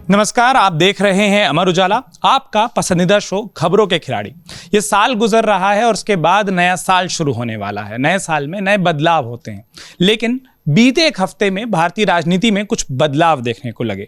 नमस्कार, आप देख रहे हैं अमर उजाला, आपका पसंदीदा शो खबरों के खिलाड़ी। ये साल गुजर रहा है और उसके बाद नया साल शुरू होने वाला है। नए साल में नए बदलाव होते हैं, लेकिन बीते एक हफ्ते में भारतीय राजनीति में कुछ बदलाव देखने को लगे।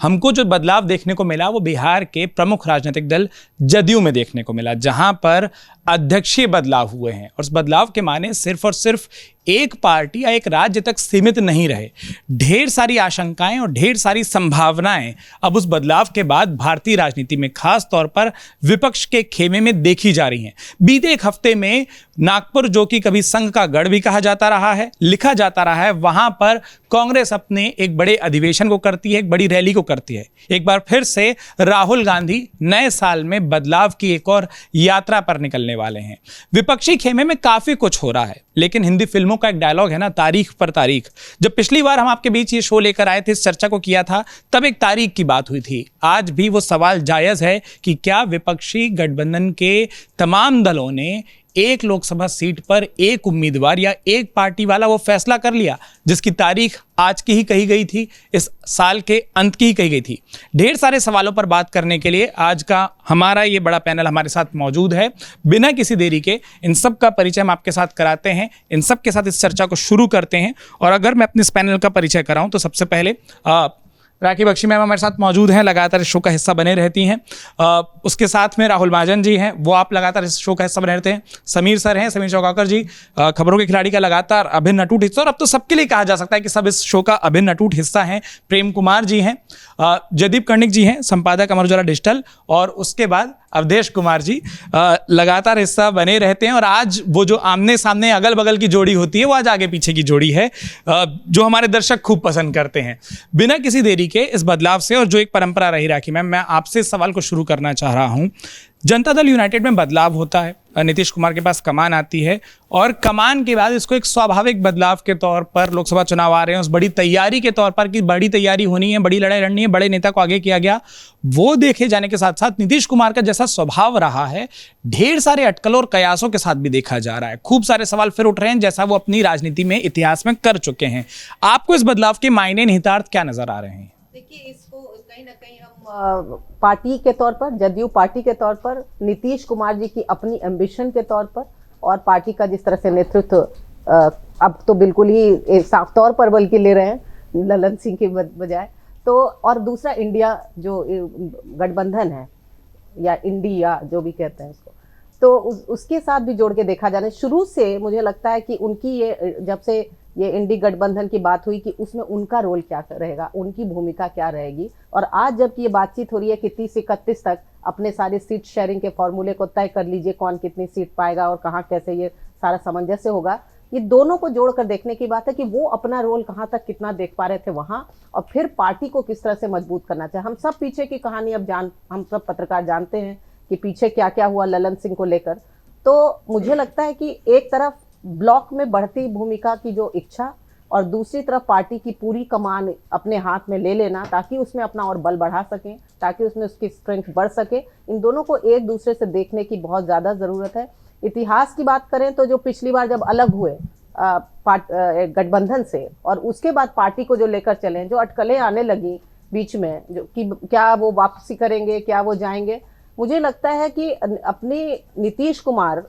हमको जो बदलाव देखने को मिला वो बिहार के प्रमुख राजनीतिक दल जदयू में देखने को मिला, जहां पर अध्यक्षीय बदलाव हुए हैं। और उस बदलाव के माने सिर्फ और सिर्फ एक पार्टी या एक राज्य तक सीमित नहीं रहे। ढेर सारी आशंकाएं और ढेर सारी संभावनाएं अब उस बदलाव के बाद भारतीय राजनीति में खास तौर पर विपक्ष के खेमे में देखी जा रही हैं। बीते एक हफ्ते में नागपुर, जो कि कभी संघ का गढ़ भी कहा जाता रहा है, लिखा जाता रहा है, वहां पर कांग्रेस अपने एक बड़े अधिवेशन को करती है, एक बड़ी रैली को करती है। एक बार फिर से राहुल गांधी नए साल में बदलाव की एक और यात्रा पर निकलने वाले हैं। विपक्षी खेमे में काफी कुछ हो रहा है, लेकिन हिंदी फिल्मों का एक डायलॉग है ना, तारीख पर तारीख। जब पिछली बार हम आपके बीच ये शो लेकर आए थे, इस चर्चा को किया था, तब एक तारीख की बात हुई थी। आज भी वो सवाल जायज है कि क्या विपक्षी गठबंधन के तमाम दलों ने एक लोकसभा सीट पर एक उम्मीदवार या एक पार्टी वाला वो फैसला कर लिया जिसकी तारीख आज की ही कही गई थी, इस साल के अंत की ही कही गई थी। ढेर सारे सवालों पर बात करने के लिए आज का हमारा ये बड़ा पैनल हमारे साथ मौजूद है। बिना किसी देरी के इन सब का परिचय हम आपके साथ कराते हैं, इन सब के साथ इस चर्चा को शुरू करते हैं। और अगर मैं अपने इस पैनल का परिचय कराऊं तो सबसे पहले राखी बख्शी मैम हमारे साथ मौजूद हैं, लगातार इस शो का हिस्सा बने रहती हैं। उसके साथ में राहुल महाजन जी हैं, वो आप लगातार इस शो का हिस्सा बने रहते हैं। समीर सर हैं, समीर चौगाकर जी, खबरों के खिलाड़ी का लगातार अभिन्न अटूट हिस्सा, और अब तो सबके लिए कहा जा सकता है कि सब इस शो का अभिन्न अटूट हिस्सा हैं। प्रेम कुमार जी हैं, जयदीप कर्णिक जी हैं, संपादक अमर उजाला डिजिटल, और उसके बाद अवधेश कुमार जी लगातार हिस्सा बने रहते हैं। और आज वो जो आमने सामने अगल बगल की जोड़ी होती है, वो आज आगे पीछे की जोड़ी है, जो हमारे दर्शक खूब पसंद करते हैं। बिना किसी देरी के इस बदलाव से, और जो एक परंपरा रही राखी मैम, मैं आपसे इस सवाल को शुरू करना चाह रहा हूं। जनता दल यूनाइटेड में बदलाव होता है, नीतीश कुमार के पास कमान आती है, और कमान के बाद इसको एक स्वाभाविक बदलाव के तौर पर लोकसभा चुनाव आ रहे हैं, उस बड़ी तैयारी के तौर पर कि बड़ी तैयारी होनी है, बड़ी लड़ाई लड़नी है, बड़े नेता को आगे किया गया। वो देखे जाने के साथ साथ नीतीश कुमार का जैसा स्वभाव रहा है, ढेर सारे अटकलों और कयासों के साथ भी देखा जा रहा है। खूब सारे सवाल फिर उठ रहे हैं, जैसा वो अपनी राजनीति में इतिहास में कर चुके हैं। आपको इस बदलाव के मायने निहितार्थ क्या नजर आ रहे हैं? देखिए, इसको कहीं ना कहीं हम पार्टी के तौर पर, जदयू पार्टी के तौर पर, नीतीश कुमार जी की अपनी एम्बिशन के तौर पर, और पार्टी का जिस तरह से नेतृत्व अब तो बिल्कुल ही साफ तौर पर बल्कि ले रहे हैं ललन सिंह के बजाय, तो और दूसरा इंडिया जो गठबंधन है, या इंडिया जो भी कहते हैं उसको, तो उसके साथ भी जोड़ के देखा जाने, शुरू से मुझे लगता है कि उनकी ये, जब से ये इंडी गठबंधन की बात हुई कि उसमें उनका रोल क्या रहेगा, उनकी भूमिका क्या रहेगी। और आज जबकि ये बातचीत हो रही है कि 30-31 तक अपने सारे सीट शेयरिंग के फॉर्मूले को तय कर लीजिए, कौन कितनी सीट पाएगा और कहाँ कैसे ये सारा सामंजस्य होगा, ये दोनों को जोड़कर देखने की बात है कि वो अपना रोल कहाँ तक कितना देख पा रहे थे वहाँ, और फिर पार्टी को किस तरह से मजबूत करना चाहिए। हम सब पीछे की कहानी अब हम सब पत्रकार जानते हैं कि पीछे क्या क्या हुआ ललन सिंह को लेकर। तो मुझे लगता है कि एक तरफ ब्लॉक में बढ़ती भूमिका की जो इच्छा, और दूसरी तरफ पार्टी की पूरी कमान अपने हाथ में ले लेना, ताकि उसमें अपना और बल बढ़ा सकें, ताकि उसमें उसकी स्ट्रेंथ बढ़ सके। इन दोनों को एक दूसरे से देखने की बहुत ज़्यादा ज़रूरत है। इतिहास की बात करें तो जो पिछली बार जब अलग हुए गठबंधन से, और उसके बाद पार्टी को जो लेकर चले, जो अटकलें आने लगी बीच में, जो कि क्या वो वापसी करेंगे, क्या वो जाएंगे, मुझे लगता है कि अपने नीतीश कुमार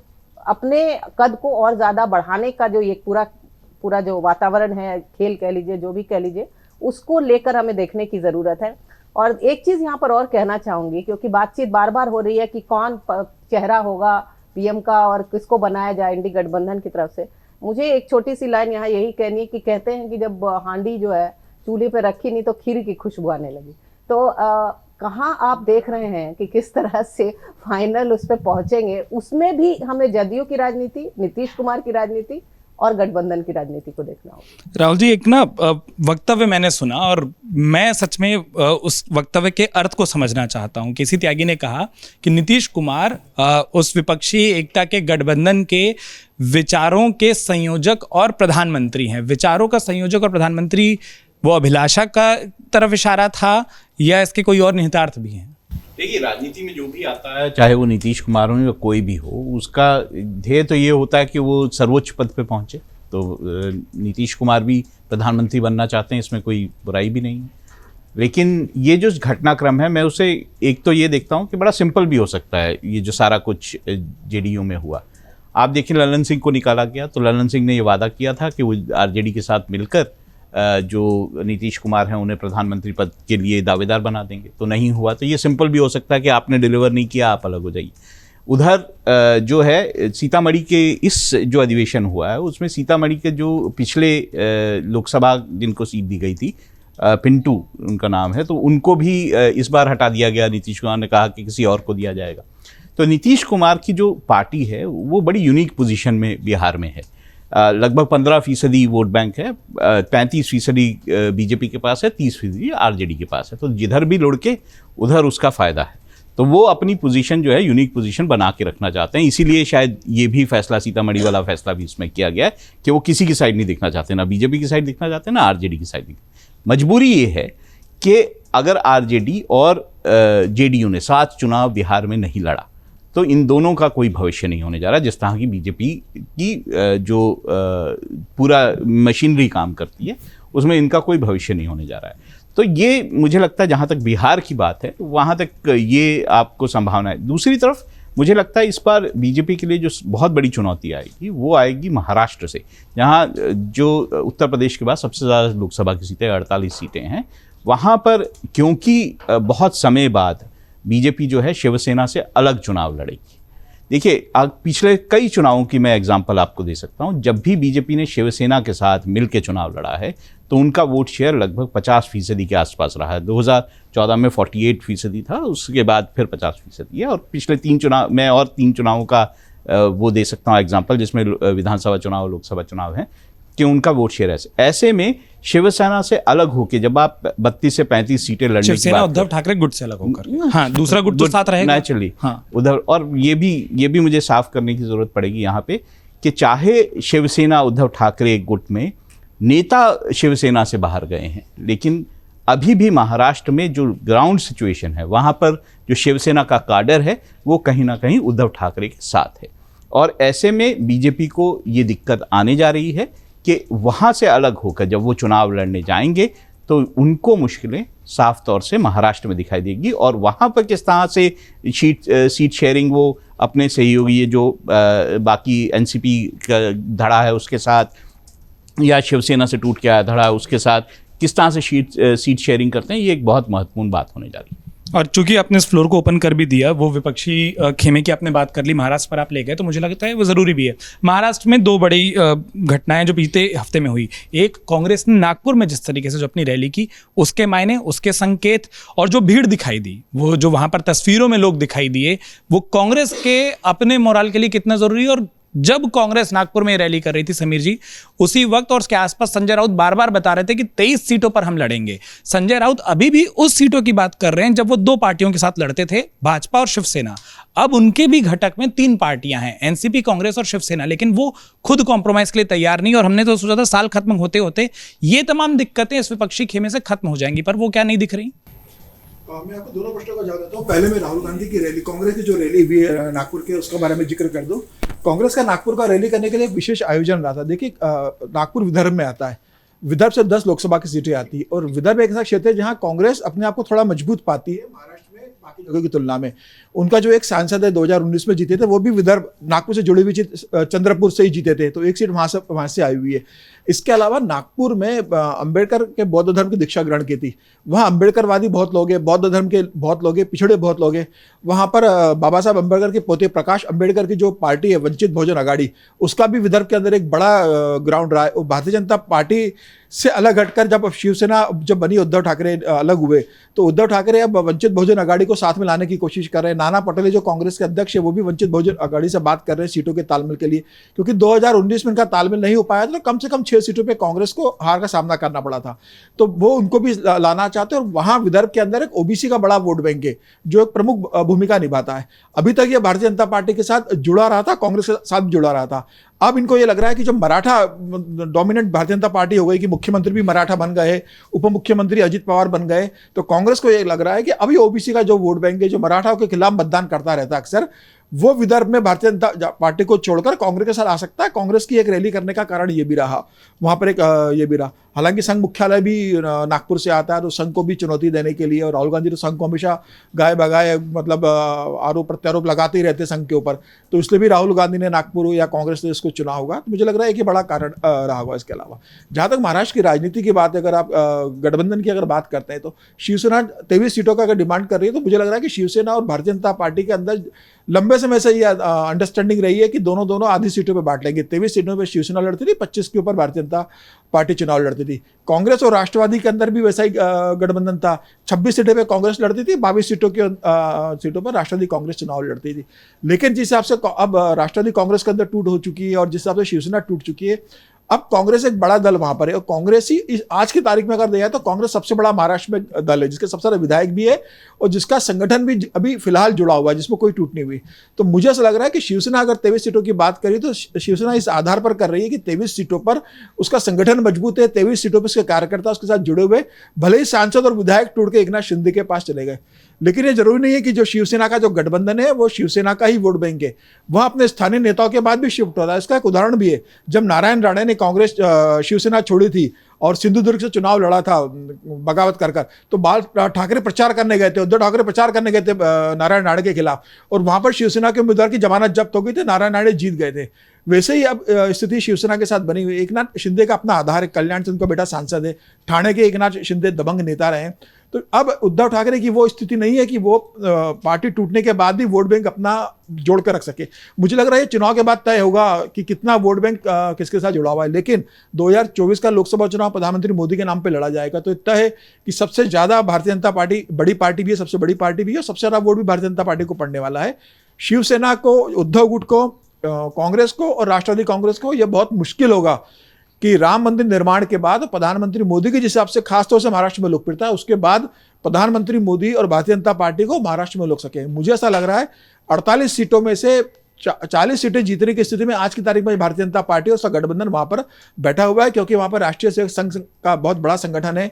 अपने कद को और ज़्यादा बढ़ाने का जो ये पूरा जो वातावरण है, खेल कह लीजिए, जो भी कह लीजिए, उसको लेकर हमें देखने की ज़रूरत है। और एक चीज़ यहाँ पर और कहना चाहूँगी, क्योंकि बातचीत बार बार हो रही है कि कौन चेहरा होगा पीएम का और किसको बनाया जाए इंडी गठबंधन की तरफ से। मुझे एक छोटी सी लाइन यहाँ यही कहनी है कि कहते हैं कि जब हांडी जो है चूल्हे पर रखी नहीं तो खीर की खुशबू आने लगी। तो कहाँ आप देख रहे हैं कि किस तरह से फाइनल उस पर पहुंचेंगे, उसमें भी हमें जदयू की राजनीति, नीतीश कुमार की राजनीति और गठबंधन की राजनीति को देखना होगा। राहुल जी, एक ना वक्तव्य मैंने सुना, और मैं सच में उस वक्तव्य के अर्थ को समझना चाहता हूं। केसी त्यागी ने कहा कि नीतीश कुमार उस विपक्षी एकता के गठबंधन के विचारों के संयोजक और प्रधानमंत्री हैं। विचारों का संयोजक और प्रधानमंत्री, वो अभिलाषा का तरफ इशारा था या इसके कोई और निहितार्थ भी हैं? देखिए, राजनीति में जो भी आता है, चाहे वो नीतीश कुमार हो या कोई भी हो, उसका ध्येय तो ये होता है कि वो सर्वोच्च पद पे पहुंचे। तो नीतीश कुमार भी प्रधानमंत्री बनना चाहते हैं, इसमें कोई बुराई भी नहीं है। लेकिन ये जो घटनाक्रम है, मैं उसे एक तो ये देखता हूँ कि बड़ा सिंपल भी हो सकता है ये जो सारा कुछ जेडीयू में हुआ। आप देखिए ललन सिंह को निकाला गया, तो ललन सिंह ने ये वादा किया था कि वो आरजेडी के साथ मिलकर जो नीतीश कुमार हैं उन्हें प्रधानमंत्री पद के लिए दावेदार बना देंगे, तो नहीं हुआ। तो ये सिंपल भी हो सकता है कि आपने डिलीवर नहीं किया, आप अलग हो जाइए। उधर जो है सीतामढ़ी के इस जो अधिवेशन हुआ है उसमें सीतामढ़ी के जो पिछले लोकसभा जिनको सीट दी गई थी, पिंटू उनका नाम है, तो उनको भी इस बार हटा दिया गया। नीतीश कुमार ने कहा कि किसी और को दिया जाएगा। तो नीतीश कुमार की जो पार्टी है वो बड़ी यूनिक पोजीशन में बिहार में है। लगभग 15% वोट बैंक है, 35% बीजेपी के पास है, 30% आरजेडी के पास है। तो जिधर भी लुढ़के उधर उसका फ़ायदा है। तो वो अपनी पोजीशन जो है यूनिक पोजीशन बना के रखना चाहते हैं। इसीलिए शायद ये भी फैसला, सीतामढ़ी वाला फैसला भी इसमें किया गया है कि वो किसी की साइड नहीं देखना चाहते, ना बीजेपी की साइड देखना चाहते, ना आरजेडी की साइड। मजबूरी ये है कि अगर आरजेडी और जेडीयू ने साथ चुनाव बिहार में नहीं लड़ा तो इन दोनों का कोई भविष्य नहीं होने जा रहा। जिस तरह की बीजेपी की जो पूरा मशीनरी काम करती है उसमें इनका कोई भविष्य नहीं होने जा रहा है। तो ये मुझे लगता है जहाँ तक बिहार की बात है वहाँ तक ये आपको संभावना है। दूसरी तरफ मुझे लगता है इस बार बीजेपी के लिए जो बहुत बड़ी चुनौती आएगी वो आएगी महाराष्ट्र से, जहाँ जो उत्तर प्रदेश के बाद सबसे ज़्यादा लोकसभा की सीटें 48 सीटें हैं। वहाँ पर क्योंकि बहुत समय बाद बीजेपी जो है शिवसेना से अलग चुनाव लड़ेगी। देखिए पिछले कई चुनावों की मैं एग्जांपल आपको दे सकता हूं। जब भी बीजेपी ने शिवसेना के साथ मिलकर चुनाव लड़ा है तो उनका वोट शेयर लगभग 50% के आसपास रहा है। 2014 में 48% था, उसके बाद फिर 50% है। और पिछले 3 चुनाव मैं और 3 चुनावों का वो दे सकता हूँ एग्जाम्पल, जिसमें विधानसभा चुनाव लोकसभा चुनाव हैं, कि उनका वोट शेयर ऐसे में शिवसेना से अलग होकर जब आप 32 से 35 सीटें लड़ने की बात, उद्धव ठाकरे गुट से अलग होकर, हाँ दूसरा गुट तो साथ रहेगा नेचुरली। हाँ उधर और ये भी मुझे साफ करने की जरूरत पड़ेगी यहाँ पे कि चाहे शिवसेना उद्धव ठाकरे गुट में नेता शिवसेना से बाहर गए हैं, लेकिन अभी भी महाराष्ट्र में जो ग्राउंड सिचुएशन है वहाँ पर जो शिवसेना का काडर है वो कहीं ना कहीं उद्धव ठाकरे के साथ है। और ऐसे में बीजेपी को ये दिक्कत आने जा रही है कि वहाँ से अलग होकर जब वो चुनाव लड़ने जाएंगे तो उनको मुश्किलें साफ तौर से महाराष्ट्र में दिखाई देगी। और वहाँ पर किस तरह से सीट शेयरिंग वो अपने सहयोगी जो बाकी एनसीपी का धड़ा है उसके साथ या शिवसेना से टूट के आया धड़ा है उसके साथ किस तरह से सीट शेयरिंग करते हैं, ये एक बहुत महत्वपूर्ण बात होने जा रही है। और चूंकि आपने इस फ्लोर को ओपन कर भी दिया, वो विपक्षी खेमे की आपने बात कर ली, महाराष्ट्र पर आप ले गए, तो मुझे लगता है वो ज़रूरी भी है। महाराष्ट्र में 2 बड़ी घटनाएं जो बीते हफ्ते में हुई। एक, कांग्रेस ने नागपुर में जिस तरीके से जो अपनी रैली की, उसके मायने, उसके संकेत और जो भीड़ दिखाई दी, वो जो वहाँ पर तस्वीरों में लोग दिखाई दिए, वो कांग्रेस के अपने मोराल के लिए कितना ज़रूरी है। और जब कांग्रेस नागपुर में रैली कर रही थी समीर जी, उसी वक्त और उसके आसपास संजय राउत बार बार बता रहे थे कि 23 सीटों पर हम लड़ेंगे। संजय राउत अभी भी उस सीटों की बात कर रहे हैं जब वो 2 पार्टियों के साथ लड़ते थे, भाजपा और शिवसेना। अब उनके भी घटक में 3 पार्टियां हैं, एनसीपी, कांग्रेस और शिवसेना, लेकिन वो खुद कॉम्प्रोमाइज के लिए तैयार नहीं। और हमने तो सोचा था साल खत्म होते होते ये तमाम दिक्कतें इस विपक्षी खेमे से खत्म हो जाएंगी, पर वो क्या नहीं दिख रही। मैं आपको दोनों प्रश्नों का जवाब देता हूँ। पहले मैं राहुल गांधी की रैली, कांग्रेस की जो रैली हुई है नागपुर के, उसके बारे में जिक्र कर दूं। कांग्रेस का नागपुर का रैली करने के लिए एक विशेष आयोजन रहा था। देखिए नागपुर विदर्भ में आता है, विदर्भ से 10 लोकसभा की सीटें आती है और विदर्भ एक ऐसा क्षेत्र है जहां कांग्रेस अपने आप को थोड़ा मजबूत पाती है महाराष्ट्र में बाकी जगह की तुलना में। उनका जो एक सांसद है 2019 में जीते थे, वो भी विदर्भ नागपुर से जुड़ी हुई चंद्रपुर से ही जीते थे, तो एक सीट वहां से आई हुई है। इसके अलावा नागपुर में अंबेडकर के बौद्ध धर्म की दीक्षा ग्रहण की थी। वहाँ अंबेडकरवादी बहुत लोग हैं, बौद्ध धर्म के बहुत लोग हैं, पिछड़े बहुत लोग हैं। वहाँ पर बाबा साहब अंबेडकर के पोते प्रकाश अंबेडकर की जो पार्टी है वंचित बहुजन आघाड़ी, उसका भी विदर्भ के अंदर एक बड़ा ग्राउंड रहा है। और भारतीय जनता पार्टी से अलग हटकर जब शिवसेना जब बनी, उद्धव ठाकरे अलग हुए, तो उद्धव ठाकरे अब वंचित बहुजन आघाड़ी को साथ में लाने की कोशिश कर रहे हैं। नाना पटोले जो कांग्रेस के अध्यक्ष है वो भी वंचित बहुजन आघाड़ी से बात कर रहे हैं सीटों के तालमेल के लिए, क्योंकि 2019 में इनका तालमेल नहीं हो पाया था, तो कम से कम 6 सीटों पे कांग्रेस को हार का सामना करना पड़ा था। तो वो उनको भी लाना चाहते हैं। और वहां विदर्भ के अंदर एक ओबीसी का बड़ा वोट बैंक है जो एक प्रमुख भूमिका निभाता है। अभी तक ये भारतीय जनता पार्टी के साथ जुड़ा रहा था, कांग्रेस के साथ जुड़ा रहा था। अब इनको ये लग रहा है कि जो मराठा डोमिनेंट भारतीय जनता पार्टी हो गई कि मुख्यमंत्री भी मराठा बन गए, उप मुख्यमंत्री अजित पवार बन गए, तो कांग्रेस को ये लग रहा है कि अभी ओबीसी का जो वोट बैंक है जो मराठाओं के खिलाफ मतदान करता रहता है अक्सर, वो विदर्भ में भारतीय जनता पार्टी को छोड़कर कांग्रेस के साथ आ सकता है। कांग्रेस की एक रैली करने का कारण ये भी रहा, वहाँ पर एक ये भी रहा। हालांकि संघ मुख्यालय भी नागपुर से आता है, तो संघ को भी चुनौती देने के लिए, और राहुल गांधी तो संघ को हमेशा गाय बगाए मतलब आरोप प्रत्यारोप लगाते ही रहते संघ के ऊपर, तो इसलिए भी राहुल गांधी ने नागपुर या कांग्रेस ने इसको चुना होगा। तो मुझे लग रहा है कि बड़ा कारण रहा होगा। इसके अलावा जहाँ तक महाराष्ट्र की राजनीति की बात है, अगर आप गठबंधन की अगर बात करते हैं, तो शिवसेना 23 सीटों का अगर डिमांड कर रही है, तो मुझे लग रहा है कि शिवसेना और भारतीय जनता पार्टी के अंदर लंबे समय से ये अंडरस्टैंडिंग रही है कि दोनों आधी सीटों पे बांट लेंगे। 23 सीटों पे शिवसेना लड़ती थी, 25 के ऊपर भारतीय जनता पार्टी चुनाव लड़ती थी। कांग्रेस और राष्ट्रवादी के अंदर भी वैसा ही गठबंधन था। 26 सीटों पे कांग्रेस लड़ती थी, 22 सीटों पर राष्ट्रवादी कांग्रेस चुनाव लड़ती थी। लेकिन जिस हिसाब से अब राष्ट्रवादी कांग्रेस के अंदर टूट हो चुकी है और जिस हिसाब से शिवसेना टूट चुकी है, अब कांग्रेस एक बड़ा दल वहां पर है। और कांग्रेस ही आज की तारीख में अगर देखा तो कांग्रेस सबसे बड़ा महाराष्ट्र में दल है, जिसके सबसे सारे विधायक भी है और जिसका संगठन भी अभी फिलहाल जुड़ा हुआ है, जिसमें कोई टूट नहीं हुई। तो मुझे ऐसा लग रहा है कि शिवसेना अगर 23 सीटों की बात करी तो शिवसेना इस आधार पर कर रही है कि 23 सीटों पर उसका संगठन मजबूत है, 23 सीटों पर उसके कार्यकर्ता उसके साथ जुड़े हुए, भले ही सांसद और विधायक टूट के एकनाथ शिंदे के पास चले गए। लेकिन ये जरूरी नहीं है कि जो शिवसेना का जो गठबंधन है वो शिवसेना का ही वोट बैंक है, वह अपने स्थानीय नेताओं के बाद भी शिफ्ट होता है। इसका एक उदाहरण भी है, जब नारायण राणे ने कांग्रेस शिवसेना छोड़ी थी और सिंधुदुर्ग से चुनाव लड़ा था बगावत कर, तो बाल ठाकरे प्रचार करने गए थे, उद्धव ठाकरे प्रचार करने गए थे नारायण राणे के खिलाफ, और वहां पर शिवसेना के उम्मीदवार की जमानत जब्त हो गई थी, नारायण राणे जीत गए थे। वैसे ही अब स्थिति शिवसेना के साथ बनी हुई। एकनाथ शिंदे का अपना आधार है, कल्याण से उनका बेटा सांसद है, ठाणे के एकनाथ शिंदे दबंग नेता रहे। तो अब उद्धव ठाकरे की वो स्थिति नहीं है कि वो पार्टी टूटने के बाद भी वोट बैंक अपना जोड़ कर रख सके। मुझे लग रहा है चुनाव के बाद तय होगा कि कितना वोट बैंक किसके साथ जुड़ा हुआ है। लेकिन 2024 का लोकसभा चुनाव प्रधानमंत्री मोदी के नाम पे लड़ा जाएगा, तो इतना है कि सबसे ज्यादा भारतीय जनता पार्टी बड़ी पार्टी भी है, सबसे बड़ी पार्टी भी है, और सबसे ज्यादा वोट भी भारतीय जनता पार्टी को पड़ने वाला है। शिवसेना को, उद्धव गुट को, कांग्रेस को और राष्ट्रवादी कांग्रेस को यह बहुत मुश्किल होगा कि राम मंदिर निर्माण के बाद प्रधानमंत्री मोदी के जिस हिसाब से खासतौर से महाराष्ट्र में लोकप्रियता है, उसके बाद प्रधानमंत्री मोदी और भारतीय जनता पार्टी को महाराष्ट्र में लोग सके। मुझे ऐसा लग रहा है 48 सीटों में से 40 सीटें जीतने की स्थिति में आज की तारीख में भारतीय जनता पार्टी और उसका गठबंधन वहां पर बैठा हुआ है, क्योंकि वहां पर राष्ट्रीय सेवक संघ का बहुत बड़ा संगठन है,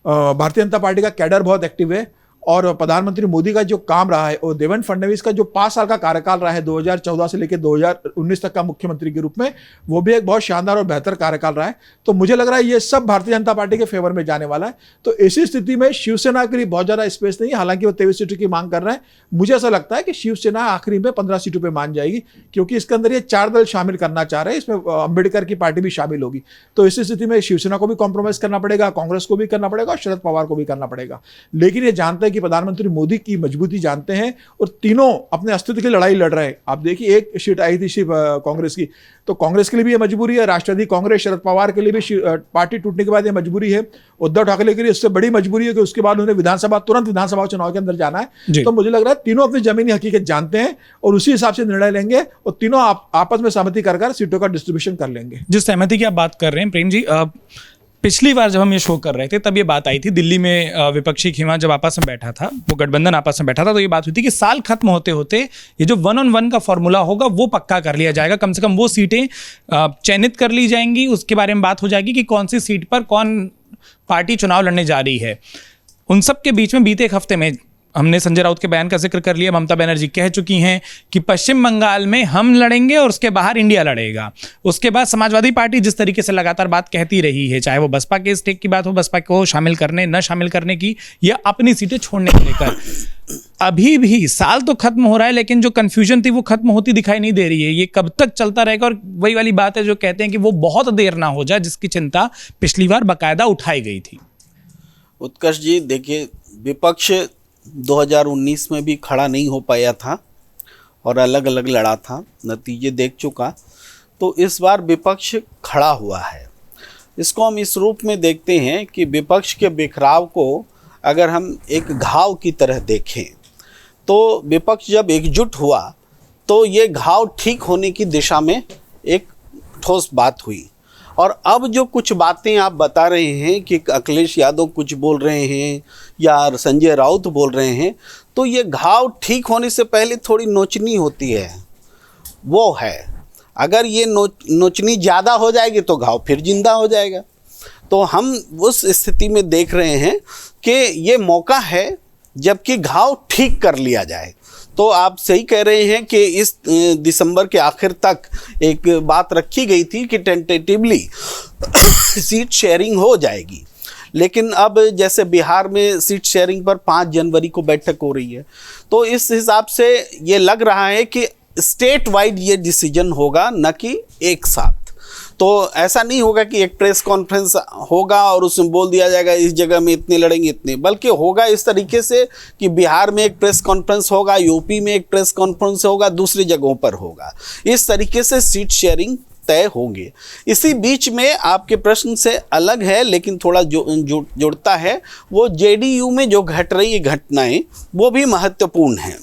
भारतीय जनता पार्टी का कैडर बहुत एक्टिव है, और प्रधानमंत्री मोदी का जो काम रहा है और देवेंद्र फडणवीस का जो 5 साल का कार्यकाल रहा है 2014 से लेकर 2019 तक का मुख्यमंत्री के रूप में, वो भी एक बहुत शानदार और बेहतर कार्यकाल रहा है। तो मुझे लग रहा है ये सब भारतीय जनता पार्टी के फेवर में जाने वाला है। तो ऐसी स्थिति में शिवसेना के लिए बहुत ज़्यादा स्पेस नहीं है, हालांकि वो 23 सीटों की मांग कर रहे हैं। मुझे ऐसा लगता है कि शिवसेना आखिरी में 15 सीटों पर मान जाएगी, क्योंकि इसके अंदर ये 4 दल शामिल करना चाह रहे हैं, इसमें अम्बेडकर की पार्टी भी शामिल होगी। तो इस स्थिति में शिवसेना को भी कॉम्प्रोमाइज करना पड़ेगा, कांग्रेस को भी करना पड़ेगा और शरद पवार को भी करना पड़ेगा। लेकिन ये जानते हैं कि प्रधानमंत्री मोदी की मजबूती जानते हैं और तीनों अपने अस्तित्व की लड़ाई लड़ रहे हैं। आप देखिए एक सीट आई थी सिर्फ कांग्रेस की, तो कांग्रेस के लिए भी ये मजबूरी है, राष्ट्रवादी कांग्रेस शरद पवार के लिए भी पार्टी टूटने के बाद ये मजबूरी है, उद्धव ठाकरे के लिए इससे बड़ी मजबूरी है कि उसके बाद उन्हें तुरंत विधानसभा चुनाव के अंदर जाना है। तो मुझे लग रहा है तीनों अपनी जमीनी हकीकत जानते हैं और उसी हिसाब से निर्णय लेंगे और तीनों आपस में सहमति कर सीटों का डिस्ट्रीब्यूशन कर लेंगे। जिस सहमति की आप बात कर रहे हैं प्रेम जी, पिछली बार जब हम ये शो कर रहे थे तब ये बात आई थी, दिल्ली में विपक्षी खेमा जब आपस में बैठा था, वो गठबंधन आपस में बैठा था, तो ये बात हुई थी कि साल खत्म होते होते ये जो 1-on-1 का फॉर्मूला होगा वो पक्का कर लिया जाएगा, कम से कम वो सीटें चयनित कर ली जाएंगी, उसके बारे में बात हो जाएगी कि कौन सी सीट पर कौन पार्टी चुनाव लड़ने जा रही है। उन सब के बीच में बीते एक हफ्ते में हमने संजय राउत के बयान का जिक्र कर लिया, ममता बनर्जी कह चुकी हैं कि पश्चिम बंगाल में हम लड़ेंगे और उसके बाहर इंडिया लड़ेगा। उसके बाद समाजवादी पार्टी जिस तरीके से लगातार बात कहती रही है, चाहे वो बसपा के स्टेक की बात हो, बसपा को शामिल करने न शामिल करने की या अपनी सीटें छोड़ने को लेकर, अभी भी साल तो खत्म हो रहा है लेकिन जो कंफ्यूजन थी वो खत्म होती दिखाई नहीं दे रही है। ये कब तक चलता रहेगा? और वही वाली बात है जो कहते हैं कि वो बहुत देर ना हो जाए, जिसकी चिंता पिछली बार बाकायदा उठाई गई थी। उत्कर्ष जी देखिए, विपक्ष 2019 में भी खड़ा नहीं हो पाया था और अलग अलग लड़ा था, नतीजे देख चुका। तो इस बार विपक्ष खड़ा हुआ है। इसको हम इस रूप में देखते हैं कि विपक्ष के बिखराव को अगर हम एक घाव की तरह देखें तो विपक्ष जब एकजुट हुआ तो ये घाव ठीक होने की दिशा में एक ठोस बात हुई। और अब जो कुछ बातें आप बता रहे हैं कि अखिलेश यादव कुछ बोल रहे हैं या संजय राउत बोल रहे हैं, तो ये घाव ठीक होने से पहले थोड़ी नोचनी होती है, वो है। अगर ये नोचनी ज़्यादा हो जाएगी तो घाव फिर जिंदा हो जाएगा। तो हम उस स्थिति में देख रहे हैं कि ये मौका है जबकि घाव ठीक कर लिया जाए। तो आप सही कह रहे हैं कि इस दिसंबर के आखिर तक एक बात रखी गई थी कि टेंटेटिवली सीट शेयरिंग हो जाएगी, लेकिन अब जैसे बिहार में सीट शेयरिंग पर 5 जनवरी को बैठक हो रही है, तो इस हिसाब से ये लग रहा है कि स्टेट वाइड ये डिसीजन होगा, न कि एक साथ। तो ऐसा नहीं होगा कि एक प्रेस कॉन्फ्रेंस होगा और उसमें बोल दिया जाएगा इस जगह में इतने लड़ेंगे इतने, बल्कि होगा इस तरीके से कि बिहार में एक प्रेस कॉन्फ्रेंस होगा, यूपी में एक प्रेस कॉन्फ्रेंस होगा, दूसरी जगहों पर होगा। इस तरीके से सीट शेयरिंग तय होंगे। इसी बीच में आपके प्रश्न से अलग है लेकिन थोड़ा जुड़ता है, वो जेडीयू में जो घट रही है घटनाएं वो भी महत्वपूर्ण हैं।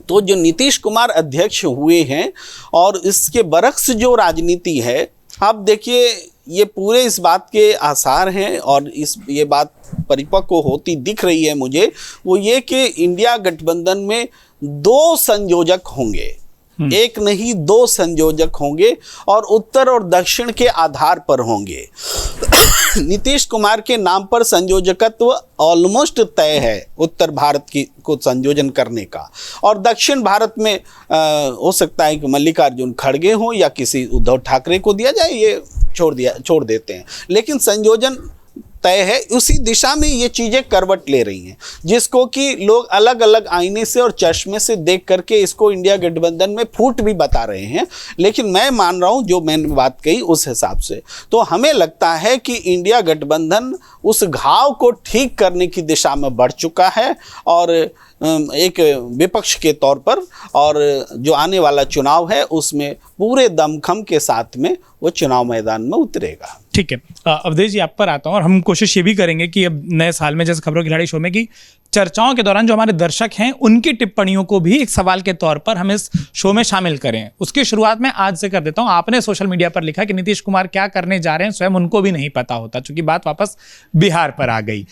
तो जो नीतीश कुमार अध्यक्ष हुए हैं और इसके बरक्स जो राजनीति है, आप देखिए ये पूरे इस बात के आसार हैं और ये बात परिपक्व होती दिख रही है मुझे, वो ये कि इंडिया गठबंधन में 2 संयोजक होंगे, एक नहीं 2 संयोजक होंगे और उत्तर और दक्षिण के आधार पर होंगे। नीतीश कुमार के नाम पर संयोजकत्व ऑलमोस्ट तय है उत्तर भारत की को संयोजन करने का, और दक्षिण भारत में हो सकता है कि मल्लिकार्जुन खड़गे हों या किसी उद्धव ठाकरे को दिया जाए, ये छोड़ देते हैं, लेकिन संयोजन तय है। उसी दिशा में ये चीज़ें करवट ले रही हैं, जिसको कि लोग अलग अलग आईने से और चश्मे से देख करके इसको इंडिया गठबंधन में फूट भी बता रहे हैं, लेकिन मैं मान रहा हूँ जो मैंने बात कही उस हिसाब से। तो हमें लगता है कि इंडिया गठबंधन उस घाव को ठीक करने की दिशा में बढ़ चुका है और एक विपक्ष के तौर पर, और जो आने वाला चुनाव है उसमें पूरे दमखम के साथ में वो चुनाव मैदान में उतरेगा। ठीक है, अवधेश जी आप पर आता हूँ, और हम कोशिश ये भी करेंगे कि अब नए साल में जैसे खबरों की खिलाड़ी शो में की चर्चाओं के दौरान जो हमारे दर्शक हैं उनकी टिप्पणियों को भी एक सवाल के तौर पर हम इस शो में शामिल करें। उसकी शुरुआत मैं आज से कर देता हूं। आपने सोशल मीडिया पर लिखा कि नीतीश कुमार क्या करने जा रहे हैं स्वयं उनको भी नहीं पता होता, चूंकि बात वापस बिहार पर आ गई।